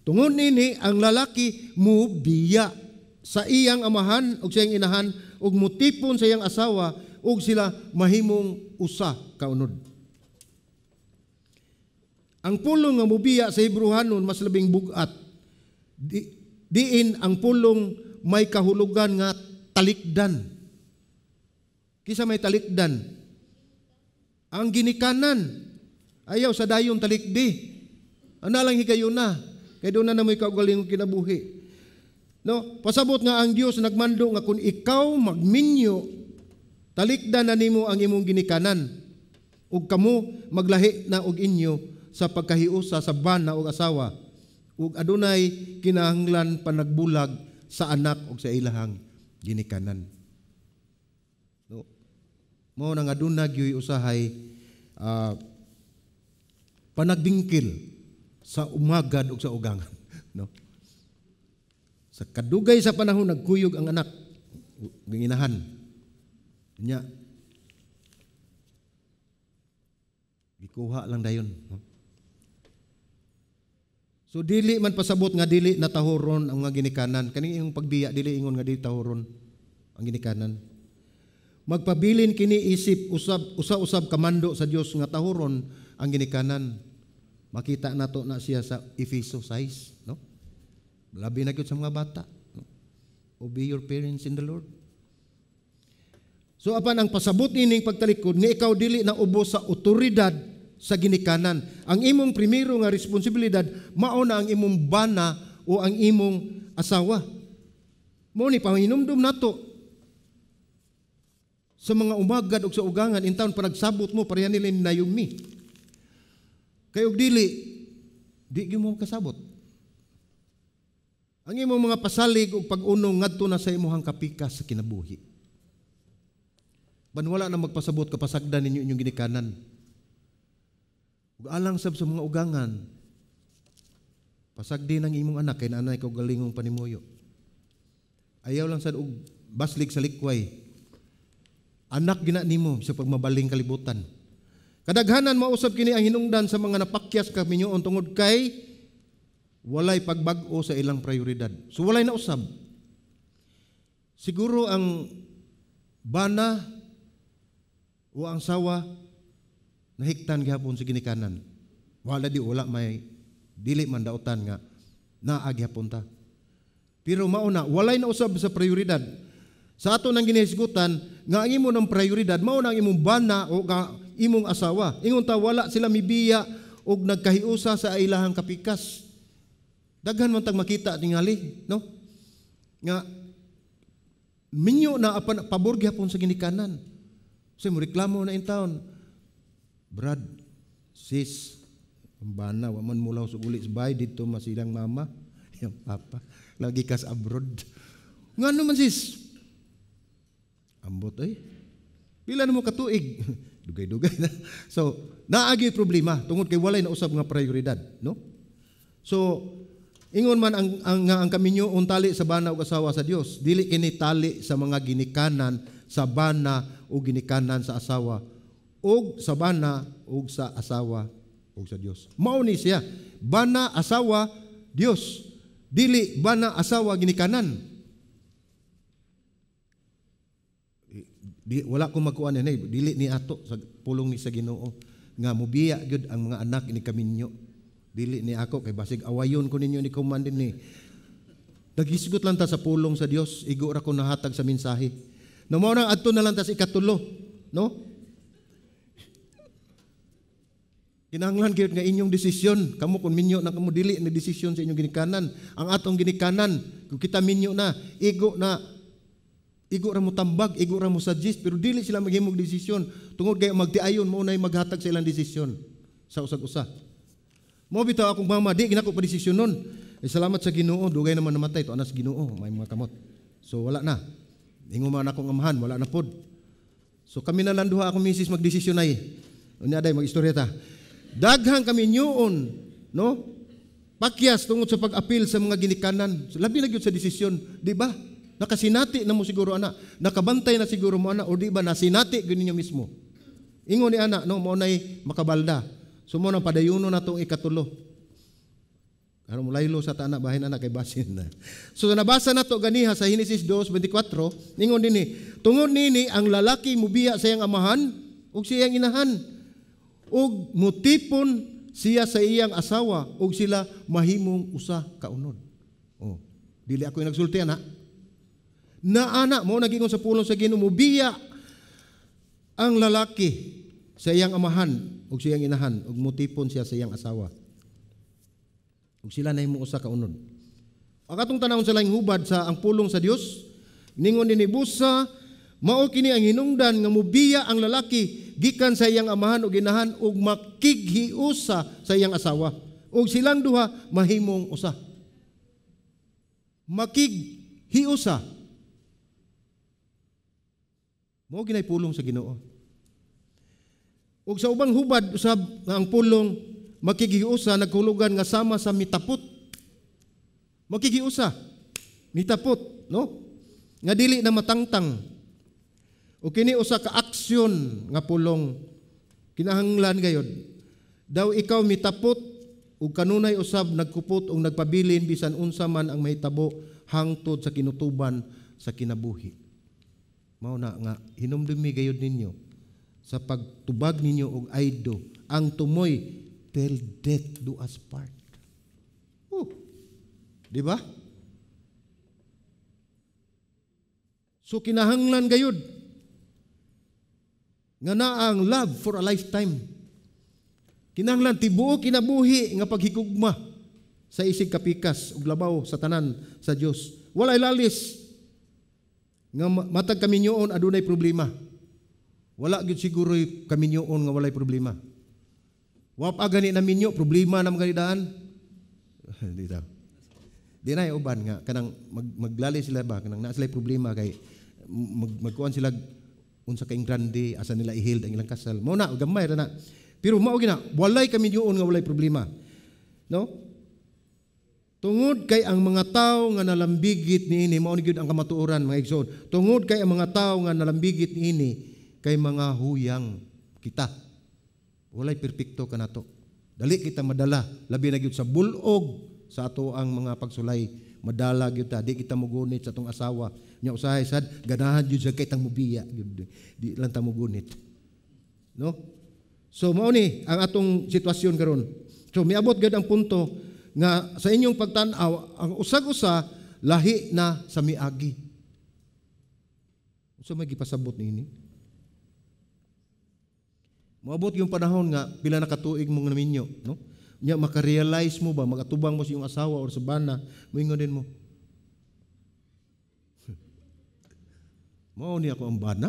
Tungod nini ang lalaki mubiya sa iyang amahan o sa iyang inahan ug mutipon sa iyang asawa ug sila mahimong usa kaunod. Ang pulong nga mubiya sa Hebrewanon mas labing bugat. Diin ang pulong may kahulugan nga talikdan. Kisa may talikdan? Ang ginikanan. Ayaw sa dayon talikdi. Analang higayon na. Kaya doon na may kaugaling kinabuhi. No, pasabot nga ang Dios nagmando nga kung ikaw magminyo, talikdan na nimo ang imong ginikanan. Ug kamo maglahi na og inyo sa pagkahiusa sa bana ug asawa. Ug adunay kinahanglan panagbulag sa anak ug sa ilahang ginikanan. No. Mao nang aduna gyud usahay panagbingkil sa umagad ug sa ugangan, no? Sa kadugay sa panahon nagkuyog ang anak ng inahan. Nya gikuha lang dayon, no? So dili man pasabot nga dili natahoron ang mga ginikanan. Kaning imong pagbiya dili ingon nga dili tahoron ang ginikanan. Magpabilin kini isip usab kamando sa Dios nga tahoron ang ginikanan. Makita nato na siya sa Efeso 6, no? Labi na gyud sa mga bata, no? Obey your parents in the Lord. So apan ang pasabot ining pagtalikod ni ikaw dili na ubos sa otoridad sa ginikanan. Ang imong primero nga responsibilidad mao na ang imong bana o ang imong asawa. Mao ni panginumdum nato sa mga umagad ug sa ugangan in taon panagsabot mo pareha nila nayumi. Kayog dili di gyud mo kasabot. Ang imong mga pasalig ug pag-unong ngadto na sa imong kapikas sa kinabuhi. Ban wala na magpasabot kapasagdan ninyo inyong ginikanan. Ug alang sab sa mga ugangan, pasagdi ng imong anak kay nanay ko galingong panimuyo. Ayaw lang sad og baslig sa likway. Anak gina nimo sa pagmabaling kalibutan. Kadaghanan mausab kini ang hinungdan sa mga napakyas kaminyoon tungod kay walay pagbag-o sa ilang prioridad. So walay na usab. Siguro ang bana o ang sawa nahiktan gihapon sa ginikanan. Wala may dili man dautan nga naa gihapon ta. Pero mauna walay na usab sa prioridad. Sa ato nang ginahisgutan nga ang imo ng prioridad mao na ang imong bana o imong asawa. Ingon ta wala sila mibiya og nagkahiusa sa ilahang kapikas. Daghan man tag makita tingali, no? Nga minyo na apan pabor gyapon sa ginikanan. Kasi mo reklamo na in town. Brad, sis, ang bana wa man mulaw sa uli bay dito masilang mama, yang papa, lagi kas abroad. Ngano man sis? Ambot ay. Pila na mo katuig? Dugay-dugay na. So, naagi problema tungod kay walay na usab nga prioridad, no? So, ingon man ang kaminyo untali sa bana ug asawa sa Dios, dili kini tali sa mga ginikanan sa bana o ginikanan sa asawa ug sa bana ug sa asawa ug sa Dios. Mao ni siya, bana asawa Dios, dili bana asawa ginikanan. Wala ko magkuan ni dili ni ato sa pulong ni sa Ginoo nga mobiya gyud ang mga anak ni kaminyo. Dili ni ako kay basig awayon ko ninyo ni kuman din ni. Nagisgot lang ta sa pulong sa Dios, igo ra ko nahatag sa mensahe. No mao nang adto na lang ta sa ikatulo, no? Kinahanglan gyud nga inyong desisyon, kamo kun minyo na kamo dili na desisyon sa inyong ginikanan. Ang atong ginikanan, kung kita minyo na, igo ra mo tambag, igo ra mo suggest, pero dili sila maghimog desisyon. Tungod kay magtiayon mo na maghatag sa ilang desisyon sa usag-usa. Mo bitaw akong mama, di ginako pa desisyon nun. Salamat sa Ginoo, dugay naman namatay to anas Ginoo, may mga kamot. So wala na. Ingon man akong amahan, wala na pod. So kami na lang duha akong misis magdesisyon ay. Unya day mag-istorya ta. Daghang kami nyuon, no? Pakyas tungod sa pag-apil sa mga ginikanan. So, labi na gyud sa desisyon, di ba? Nakasinati na mo siguro ana, nakabantay na siguro mo ana o di ba nasinati gyud ninyo mismo. Ingon ni ana no mo nay makabalda. So mo nang padayuno na tong ikatulo. Aron mulaylo sa taana bahin anak kay basin na. So nabasa nato ganiha sa Genesis 2:24, ningon dinhi, tungod nini ang lalaki mubiya sa iyang amahan ug sa iyang inahan ug mutipon siya sa iyang asawa ug sila mahimong usa ka unod. Oh, dili ako nagsulti ana. Na ana mo nagingon sa pulong sa Ginoo, mubiya ang lalaki sa iyang amahan ug sa iyang inahan ug mutipon siya sa iyang asawa ug sila nahimong usa ka unod. Ang atong tanawon sa laing hubad sa ang pulong sa Dios, ningon dinhi busa mao kini ang hinungdan nga mubiya ang lalaki gikan sa iyang amahan ug inahan ug makighiusa sa iyang asawa ug silang duha mahimong usa. Makighiusa. Mao ginay pulong sa Ginoo. Ug sa ubang hubad usab nga ang pulong makighiusa nagkulugan nga sama sa mitapot. Makighiusa, mitapot, no? Nga dili na matangtang. O kini usa ka aksyon nga pulong kinahanglan gayud. Daw ikaw mitapot ug kanunay usab nagkupot ug nagpabilin bisan unsa man ang mahitabo hangtod sa kinutuban sa kinabuhi. Mao na nga hinumdumi gayud ninyo sa pagtubag ninyo og aydo ang tumoy till death do us part. Di ba? So kinahanglan gayud nga naang love for a lifetime. Kinahanglan tibuok kinabuhi nga paghigugma sa isig kapikas ug labaw sa tanan sa Dios. Walay lalis nga matag kaminyoon adunay problema. Wala gyud siguro kaminyoon nga walay problema. Wa pa gani na minyo problema na magalidaan. Dito. Di na uban nga kanang maglali sila ba kanang naa sila problema kay magkuan sila unsa kay grande asa nila i-healed ang ilang kasal. Mao na gamay ra na. Pero mao gina walay kaminyoon nga walay problema. No? Tungod kay ang mga tawo nga nalambigit niini mao ni gyud ang kamatuoran mga igsoon. Tungod kay ang mga tawo nga nalambigit niini kay mga huyang kita. Walay perpekto kanato. Dali kita madala labi na gyud sa bulog sa ato ang mga pagsulay. Madala gyud ta di kita mugunit sa atong asawa. Nya usahay sad ganahan gyud sa kay tang mubiya gyud. Di lang ta mugunit. No? So mao ni ang atong sitwasyon karon. So miabot gyud ang punto nga sa inyong pagtan-aw ang usag-usa lahi na sa miagi. So may gipasabot niini. Moabot yung panahon nga pila na katuig mong naminyo, no? Nya maka-realize mo ba magatubang mo sa iyong asawa or sa bana, moingon din mo. Mao ni ako ang bana.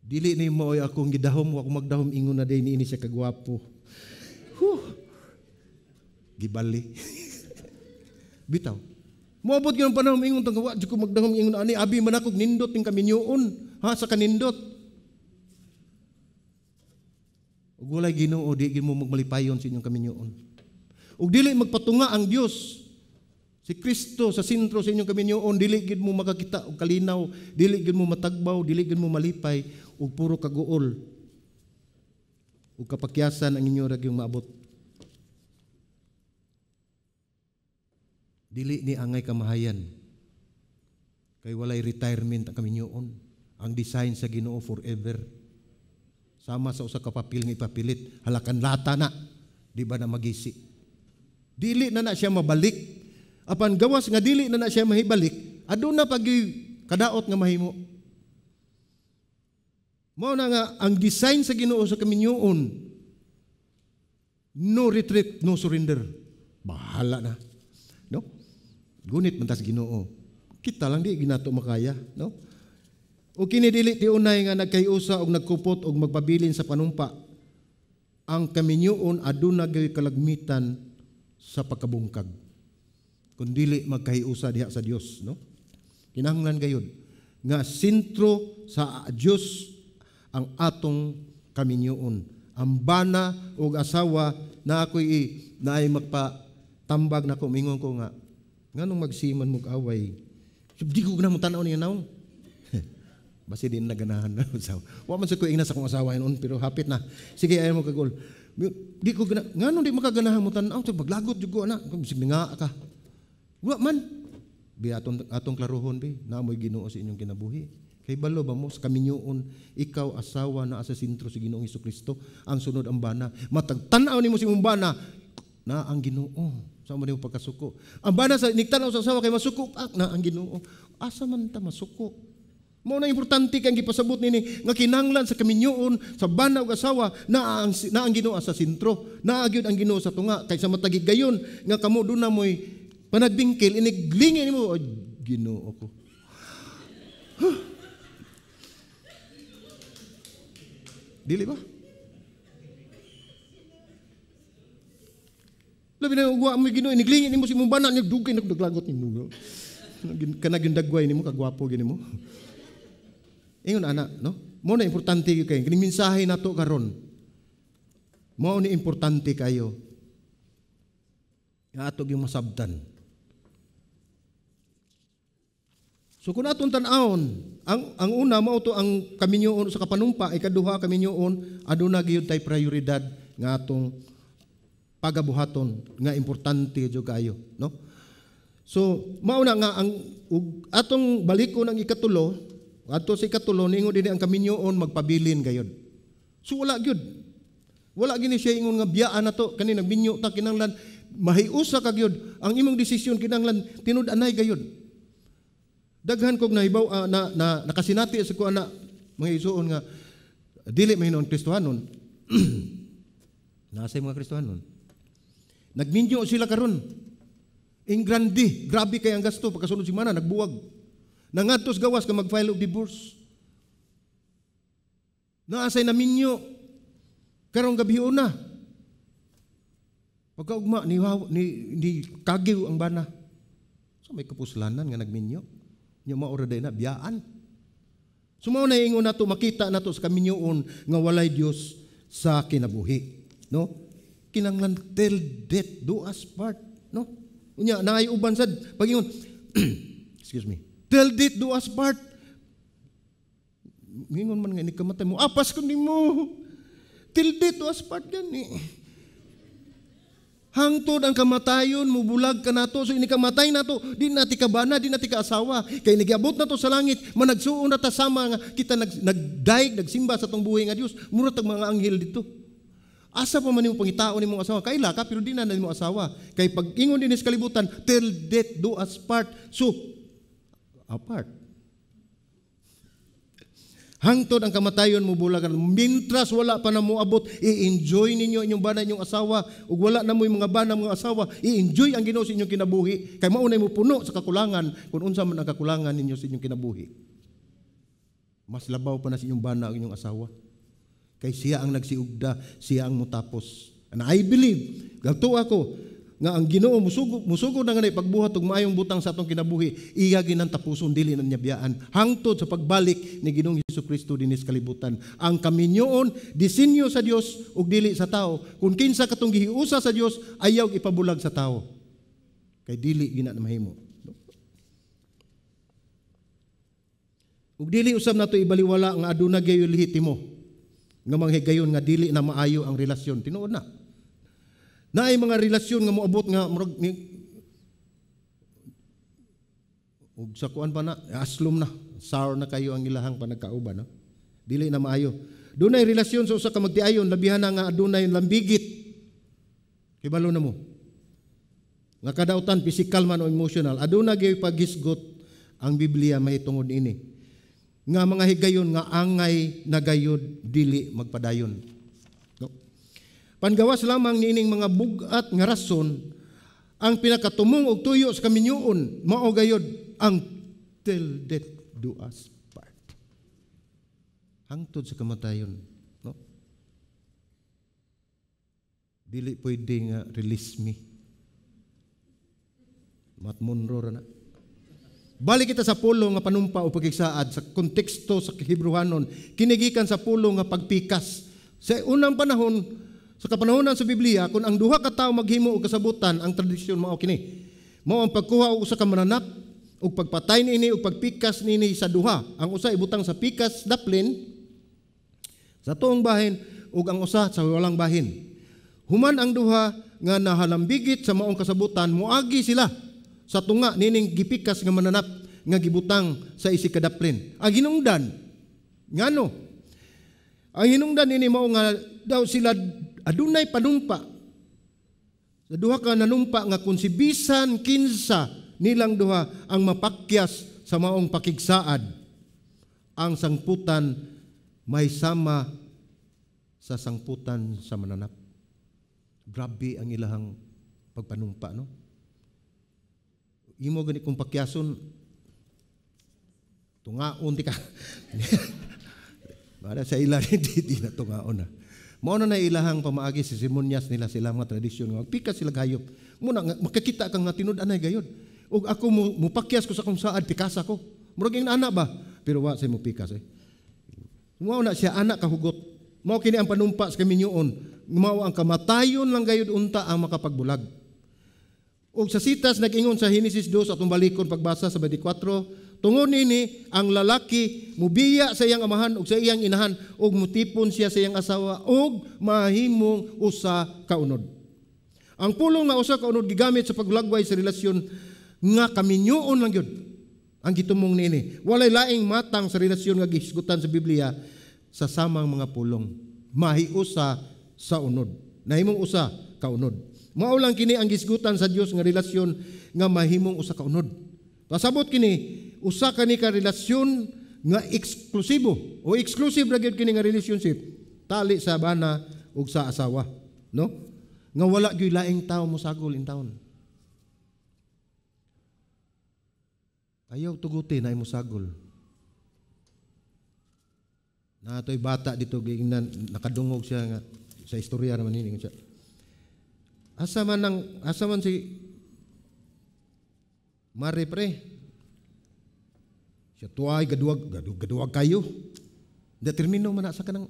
Dili ni mo akong gidahom, ako magdahom ingon na day niini siya kagwapo. Gibali. Bitaw. Moabot yung panahon ingon tang wa ko magdahom ingon ani abi man akog nindot ning kaminyoon, ha sa kanindot. Ug walay Ginoo di gid mo magmalipayon sa inyong kaminyoon. Ug dili magpatunga ang Dios si Kristo sa sentro sa inyong kaminyoon, dili gid mo makakita og kalinaw, dili gid mo matagbaw, dili gid mo malipay ug puro kaguol. Ug kapakyasan ang inyo ra gyud maabot. Dili ni angay kamahayan. Kay walay retirement ang kaminyoon. Ang design sa Ginoo forever. Sama sa usa ka papel nga ipapilit, halakan lata na, di ba na magisi. Dili na siya mabalik. Apan gawas nga dili na siya mahibalik, aduna pag kadaot nga mahimo. Mao na nga ang design sa Ginoo sa kaminyoon, no retreat, no surrender. Bahala na. No? Gunit man tas Ginoo. Kita lang di ginato makaya, no? O kini dili ti unay nga nagkayusa og nagkupot og magpabilin sa panumpa. Ang kaminyoon aduna gay kalagmitan sa pagkabungkag. Kun dili magkahiusa diha sa Dios, no? Kinahanglan gayud nga sentro sa Dios ang atong kaminyoon. Ang bana og asawa na ako'y naay magpatambag na ko mingon ko nga nganong magsiman mo away. Di ko na mo tanaw niya naong. Basi din naganahan na. Wa man sa ko ingna sa kong asawa yun, pero hapit na. Sige, ayaw mo kagol. Di ko ngano di makaganahan mo tan-aw maglagot jud ko ana. Bisig nga ka. Wa man. Bi atong klarohon bi, naamoy Ginoo sa inyong kinabuhi. Kay balo ba mo sa kaminyoon, ikaw asawa na asa sentro si Ginoong Hesukristo, ang sunod ang bana. Matag tan-aw nimo si mong bana na ang Ginoo. Sa mo nimo pagkasuko. Ang bana sa nigtan-aw sa asawa kay masuko na ang Ginoo. Asa man ta masuko? Mao na importante kang gipasabot nini nga kinahanglan sa kaminyoon sa bana ug asawa na ang Ginoo sa sentro, naa gyud ang Ginoo sa tunga kaysa matagi gayon nga kamo do na moy panagbingkil iniglingi nimo Ginoo ko. Dili ba? Labi na ugwa mo Ginoo iniglingi nimo si mong bana nya dugay nagdaglagot nimo. Kanag yung dagway nimo kagwapo gini mo. Ingon anak, no? Mo na importante kayo. Kini mensahe nato karon. Mo ni importante kayo. Nga ato yung masabtan. So kung atong tan-awon, ang una mao to ang kaminyoon sa kapanumpa, ikaduha kaminyoon aduna gyud tay prioridad nga atong pagabuhaton nga importante jud kayo, no? So mao na nga ang atong balikon ang ikatulo. Ato sa ikatulo, ningon din ang kaminyoon magpabilin gayod. So wala gyud. Wala gini siya ingon nga biyaan na to. Kani nagbinyo ta kinanglan, mahiusa ka gyud. Ang imong desisyon kinanglan, tinud-anay gayod. Daghan kog nahibaw na nakasinati sa ko ana mga isuon nga dili mahinon Kristohanon. Nasa mga Kristohanon. Nagminyo sila karon. Ingrandi, grabe kay ang gasto pagkasunod si mana nagbuwag. Nangatos gawas ka mag-file of divorce. Naasay na minyo. Karong gabi una. Pagkaugma, ni kagiw ang bana. So may kapuslanan nga nagminyo. Nya maura day na, biyaan. Sumaw na ingon nato makita nato sa kaminyoon nga walay Dios sa kinabuhi. No? Kinanglan till death do us part. No? Unya, naay uban sad. Pag-ingon, excuse me. Till death do us part. Mingon man nga ni kamatay mo. Apas ko ni mo. Till death do us part gani. Hangtod ang kamatayon, mubulag ka nato. So ini kamatay nato, di nati ka bana, di nati ka asawa. Kay nagiabot nato sa langit, managsuon na ta sama nga kita nagdaig, nagsimba sa tong buhay nga Dios. Mura tag mga anghel dito. Asa pa man nimo pangitao nimong asawa? Kaila ka pero di na nimo asawa. Kay pag ingon din sa kalibutan, till death do us part. So apart. Hangtod ang kamatayon mo bulagan. Mintras wala pa na mo abot, i-enjoy ninyo inyong bana inyong asawa. Ug wala na mo yung mga bana mga asawa, i-enjoy ang Ginoo sa inyong kinabuhi. Kay maunay mo puno sa kakulangan, kung unsa man ang kakulangan ninyo sa inyong kinabuhi. Mas labaw pa na sa inyong bana ang inyong asawa. Kay siya ang nagsiugda, siya ang mutapos. And I believe, gagto ako, nga ang Ginoo musugod na nga pagbuhat og maayong butang sa atong kinabuhi, iya ginang tapuson dili na niya biyaan hangtod sa pagbalik ni Ginoong Hesukristo dinis kalibutan. Ang kaminyoon disenyo sa Dios ug dili sa tao. Kung kinsa katong gihiusa sa Dios, ayaw ipabulag sa tao. Kay dili gina na mahimo. Ug dili usab nato ibaliwala nga aduna gayo lehitimo nga manghigayon nga dili na maayo ang relasyon. Tinuod na. Naay mga relasyon nga moabot nga ug sa kuan pa na aslom na sour na kayo ang ilahang panagkauban, no? Dili na maayo. Dunay relasyon sa usa ka magtiayon labihan na nga adunay lambigit. Kibalo na mo. Nga kadautan physical man o emotional, aduna gyud paghisgot ang Biblia mahitungod ini. Nga mga higayon nga angay nagayod dili magpadayon. Pangawas lamang niining mga bugat nga rason ang pinakatumong og tuyo sa kaminyoon mao gayod ang till death do us part. Hangtod sa kamatayon, no? Dili pwede nga release me. Matmunro ra na. Balik kita sa pulo nga panumpa o pagigsaad sa konteksto sa Hebrewanon, kinigikan sa pulo nga pagpikas. Sa unang panahon, sa kapanahonan sa Biblia, kung ang duha ka tawo maghimo og kasabutan, ang tradisyon mao kini. Mao ang pagkuha og usa ka mananap ug pagpatay niini ug pagpikas niini sa duha. Ang usa ibutang sa pikas daplin sa tuong bahin ug ang usa sa walang bahin. Human ang duha nga nahalambigit sa maong kasabutan, moagi sila sa tunga nining gipikas nga mananap nga gibutang sa isikadaplin. Ang hinungdan, ngano? Ang hinungdan nini mao nga daw sila adunay panumpa. Sa duha ka nanumpa nga kung si bisan kinsa nilang duha ang mapakyas sa maong pakigsaad, ang sangputan may sama sa sangputan sa mananap. Grabe ang ilahang pagpanumpa, no? Imo gani kung pakyason, tungaon di ka. Para sa ilan, hindi na tungaon na. Mao na ilahang pamaagi si Simonyas nila sila mga tradisyon. Magpikas sila gayop. Muna, makakita kang nga tinud-anay gayod. O ako mupakyas ko sa kung saad, pikas ako. Murag yung anak ba? Pero wa siya mupikas eh. Mao na siya anak kahugot. Mao kini ang panumpa sa kaminyoon. Mao ang kamatayon lang gayud unta ang makapagbulag. Og sa sitas nag-ingon sa Henesis 2 atong balikon pagbasa sa 24, tungod nini ang lalaki mubiya sa iyang amahan ug sa iyang inahan ug mutipon siya sa iyang asawa ug mahimong usa ka unod. Ang pulong nga usa ka unod gigamit sa paglagway sa relasyon nga kaminyoon lang gyud. Ang gitumong nini, walay laing matang sa relasyon nga gihisgutan sa Biblia sa samang mga pulong. Mahiusa sa unod. Nahimong usa ka unod. Mao lang kini ang gisgutan sa Dios nga relasyon nga mahimong usa ka unod. Pasabot kini usa kani ka relasyon nga eksklusibo o exclusive ra gyud kini nga relationship tali sa bana ug sa asawa, no? Nga wala gyud laing tawo mosagol in taon. Ayaw tuguti na mosagol. Natoy bata dito nakadungog siya nga sa istorya naman ini siya. Asa man si Mare pre. Siya tuway gaduwag kayo. Determino man na sa kanang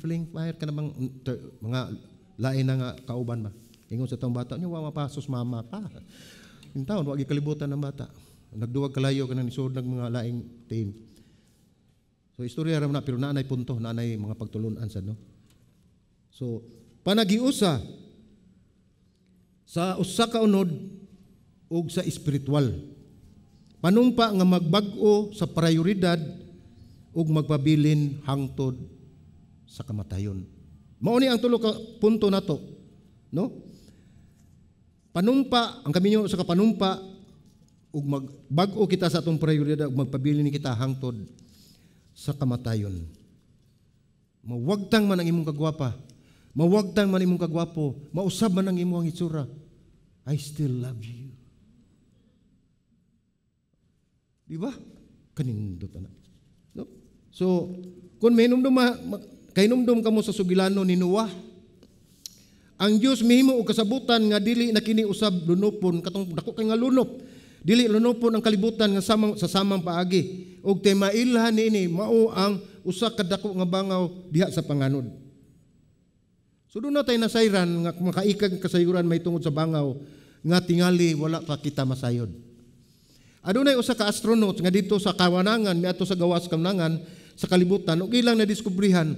fling fire ka namang mga lain na nga kauban ba. Ingon sa taong bata niya wa mapasos mama pa. In taon wa gikalibutan ng bata. Nagduwag kalayo kanang nisod ng mga laing team. So istorya ra na pero naanay punto, naanay mga pagtulunan sa no. So panagiusa sa usa ka unod ug sa espiritual. Panumpa nga magbag-o sa prioridad ug magpabilin hangtod sa kamatayon. Mao ni ang tulo ka punto nato, no? Panumpa ang kaminyo sa kapanumpa ug magbag-o kita sa atong prioridad ug magpabilin kita hangtod sa kamatayon. Mawagtang man ang imong kagwapa, mawagtang man imong kagwapo, mausab man ang imong itsura, I still love you. Di ba? Kanindot na. No? So, kung may kainumdum ka mo sa sugilano ni Noah, ang Diyos mihimo og kasabutan nga dili na kini usab lunopon katong dako kay nga lunop. Dili lunopon ang kalibutan nga sa samang paagi. Og te mailhan nini mao ang usa ka dako nga bangaw diha sa panganod. So doon na tayo nasayran nga makaikag kasayuran may tungod sa bangaw nga tingali wala pa kita masayod. Adunay usa ka astronaut nga dito sa kawanangan miadto sa gawas kamnangan sa kalibutan ug ilang nadiskubrihan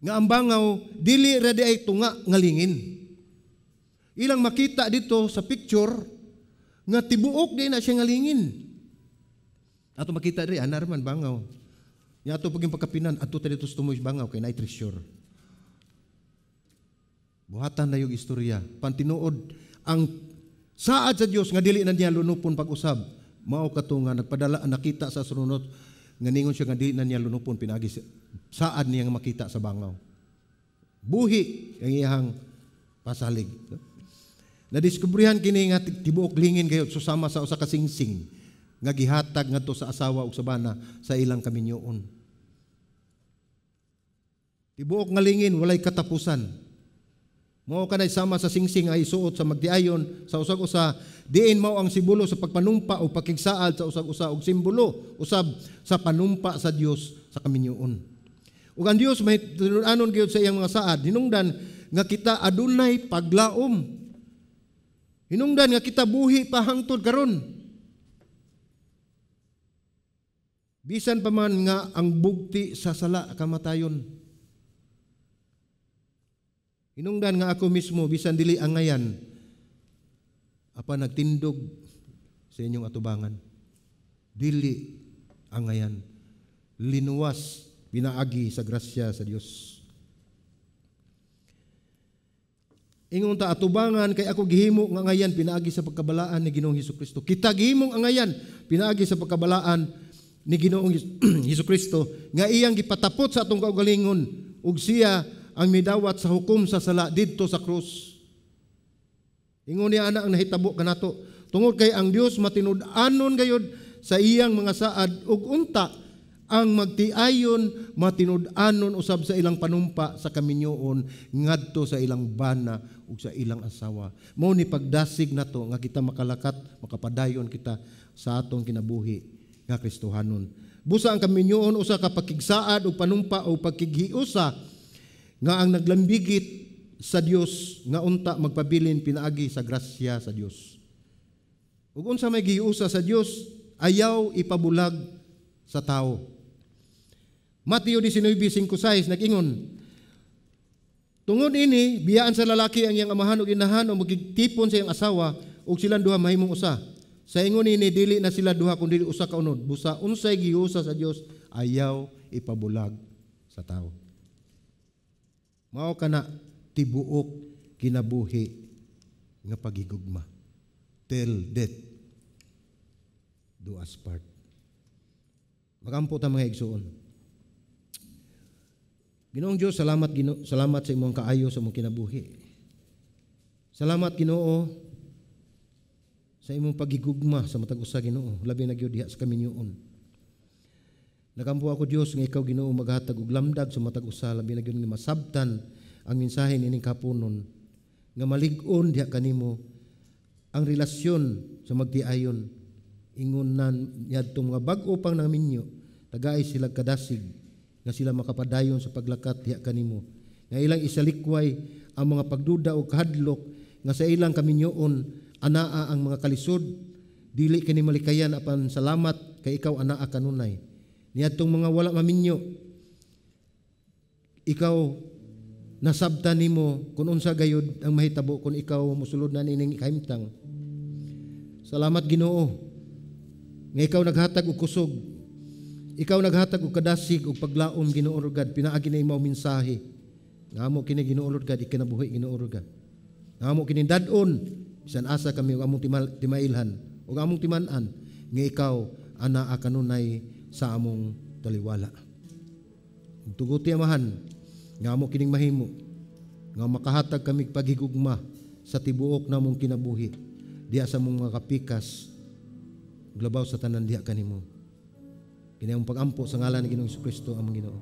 nga ang bangaw dili ra di ay tunga nga lingin. Ilang makita dito sa picture nga tibuok di na siya nga lingin. Ato makita diri anar man bangaw. Nya ato paging pagkapinan adto ta dito sa tumoy bangaw kay naay treasure. Buhatan na yung istorya. Pantinuod ang saad sa Dios nga dili na niya lunupon pag-usab. Mao kato nga nagpadala nakita sa sunod nga ningon siya nga dili na niya lunupon pinagi saad niya nga makita sa bangaw. Buhi ang iyang pasalig. Nadiskubrihan kini nga tibuok lingin gayud susama sa usa ka singsing nga gihatag ngadto sa asawa ug sa bana sa ilang kaminyoon. Tibuok nga lingin walay katapusan. Mao kanay sama sa singsing ay suot sa magdiayon sa usag-usa diin mao ang simbolo sa pagpanumpa o pakigsaad sa usag-usa og simbolo usab sa panumpa sa Dios sa kaminyoon. Ug ang Dios may tinud-anon gyud sa iyang mga saad hinungdan nga kita adunay paglaom. Hinungdan nga kita buhi pa hangtod karon. Bisan pa man nga ang bugti sa sala kamatayon. Hinungdan nga ako mismo bisan dili angayan apa nagtindog sa inyong atubangan. Dili angayan, linuwas pinaagi sa grasya sa Dios. Ingon ta atubangan kay ako gihimo nga angayan pinaagi sa pagkabalaan ni Ginoong Hesukristo. Kita gihimong angayan pinaagi sa pagkabalaan ni Ginoong Hesukristo nga iyang gipatapot sa atong kaugalingon ug siya ang midawat sa hukom sa sala didto sa krus. Ingon niya ana ang nahitabo kanato tungod kay ang Dios matinud-anon gayud sa iyang mga saad ug unta ang magtiayon matinud-anon usab sa ilang panumpa sa kaminyoon ngadto sa ilang bana ug sa ilang asawa. Mao ni pagdasig nato nga kita makalakat makapadayon kita sa atong kinabuhi nga Kristohanon. Busa ang kaminyoon usa ka pakigsaad ug panumpa o pagkighiusa nga ang naglambigit sa Dios nga unta magpabilin pinaagi sa grasya sa Dios. Ug unsa may gihiusa sa Dios ayaw ipabulag sa tao. Mateo 19:5-6 nag-ingon, tungod ini biyaan sa lalaki ang iyang amahan ug inahan o magigtipon sa iyang asawa ug silang duha mahimong usa. Sa ingon ini dili na sila duha kundi usa ka unod. Busa unsay giusa sa Dios ayaw ipabulag sa tao. Mao kana tibuok kinabuhi nga pagigugma. Till death do us part. Magampo ta mga igsoon. Ginoong Diyos, salamat sa imong kaayo sa imong kinabuhi. Salamat Ginoo sa imong pagigugma sa matag usa Ginoo, labi na gyud diha sa kaminyoon. Nagampo ako Dios nga ikaw Ginoo maghatag og lamdag sa matag usa, labi na gyud nga masabtan ang mensahe nining kapunon nga malig-on diha kanimo ang relasyon sa magtiayon. Ingunan yadtong mga bag-o pang naminyo, tagay sila kadasig nga sila makapadayon sa paglakat diha kanimo. Nga ilang isalikway ang mga pagduda o kahadlok nga sa ilang kaminyoon anaa ang mga kalisod, dili kini malikayan apan salamat kay ikaw anaa kanunay. Niadtong mga wala maminyo, ikaw nasabtan nimo kung unsa gayud ang mahitabo kung ikaw mosulod na nining kahimtang. Salamat Ginoo nga ikaw naghatag og kusog, ikaw naghatag og kadasig og paglaom Ginoo God, pinaagi na imaw mensahe. Ngamo kini Ginoo God ikinabuhi Ginoo God. Ngamo kini dadon bisan asa kami og among timailhan ug among timan-an nga ikaw anaa kanunay sa among taliwala. Tuguti amahan ngamo kining mahimo nga makahatag kami paghigugma sa tibuok namong kinabuhi diha sa among mga kapikas ug labaw sa tanan diha kanimo. Kini ang pag-ampo sa ngalan ni Ginoong Jesucristo among Ginoo.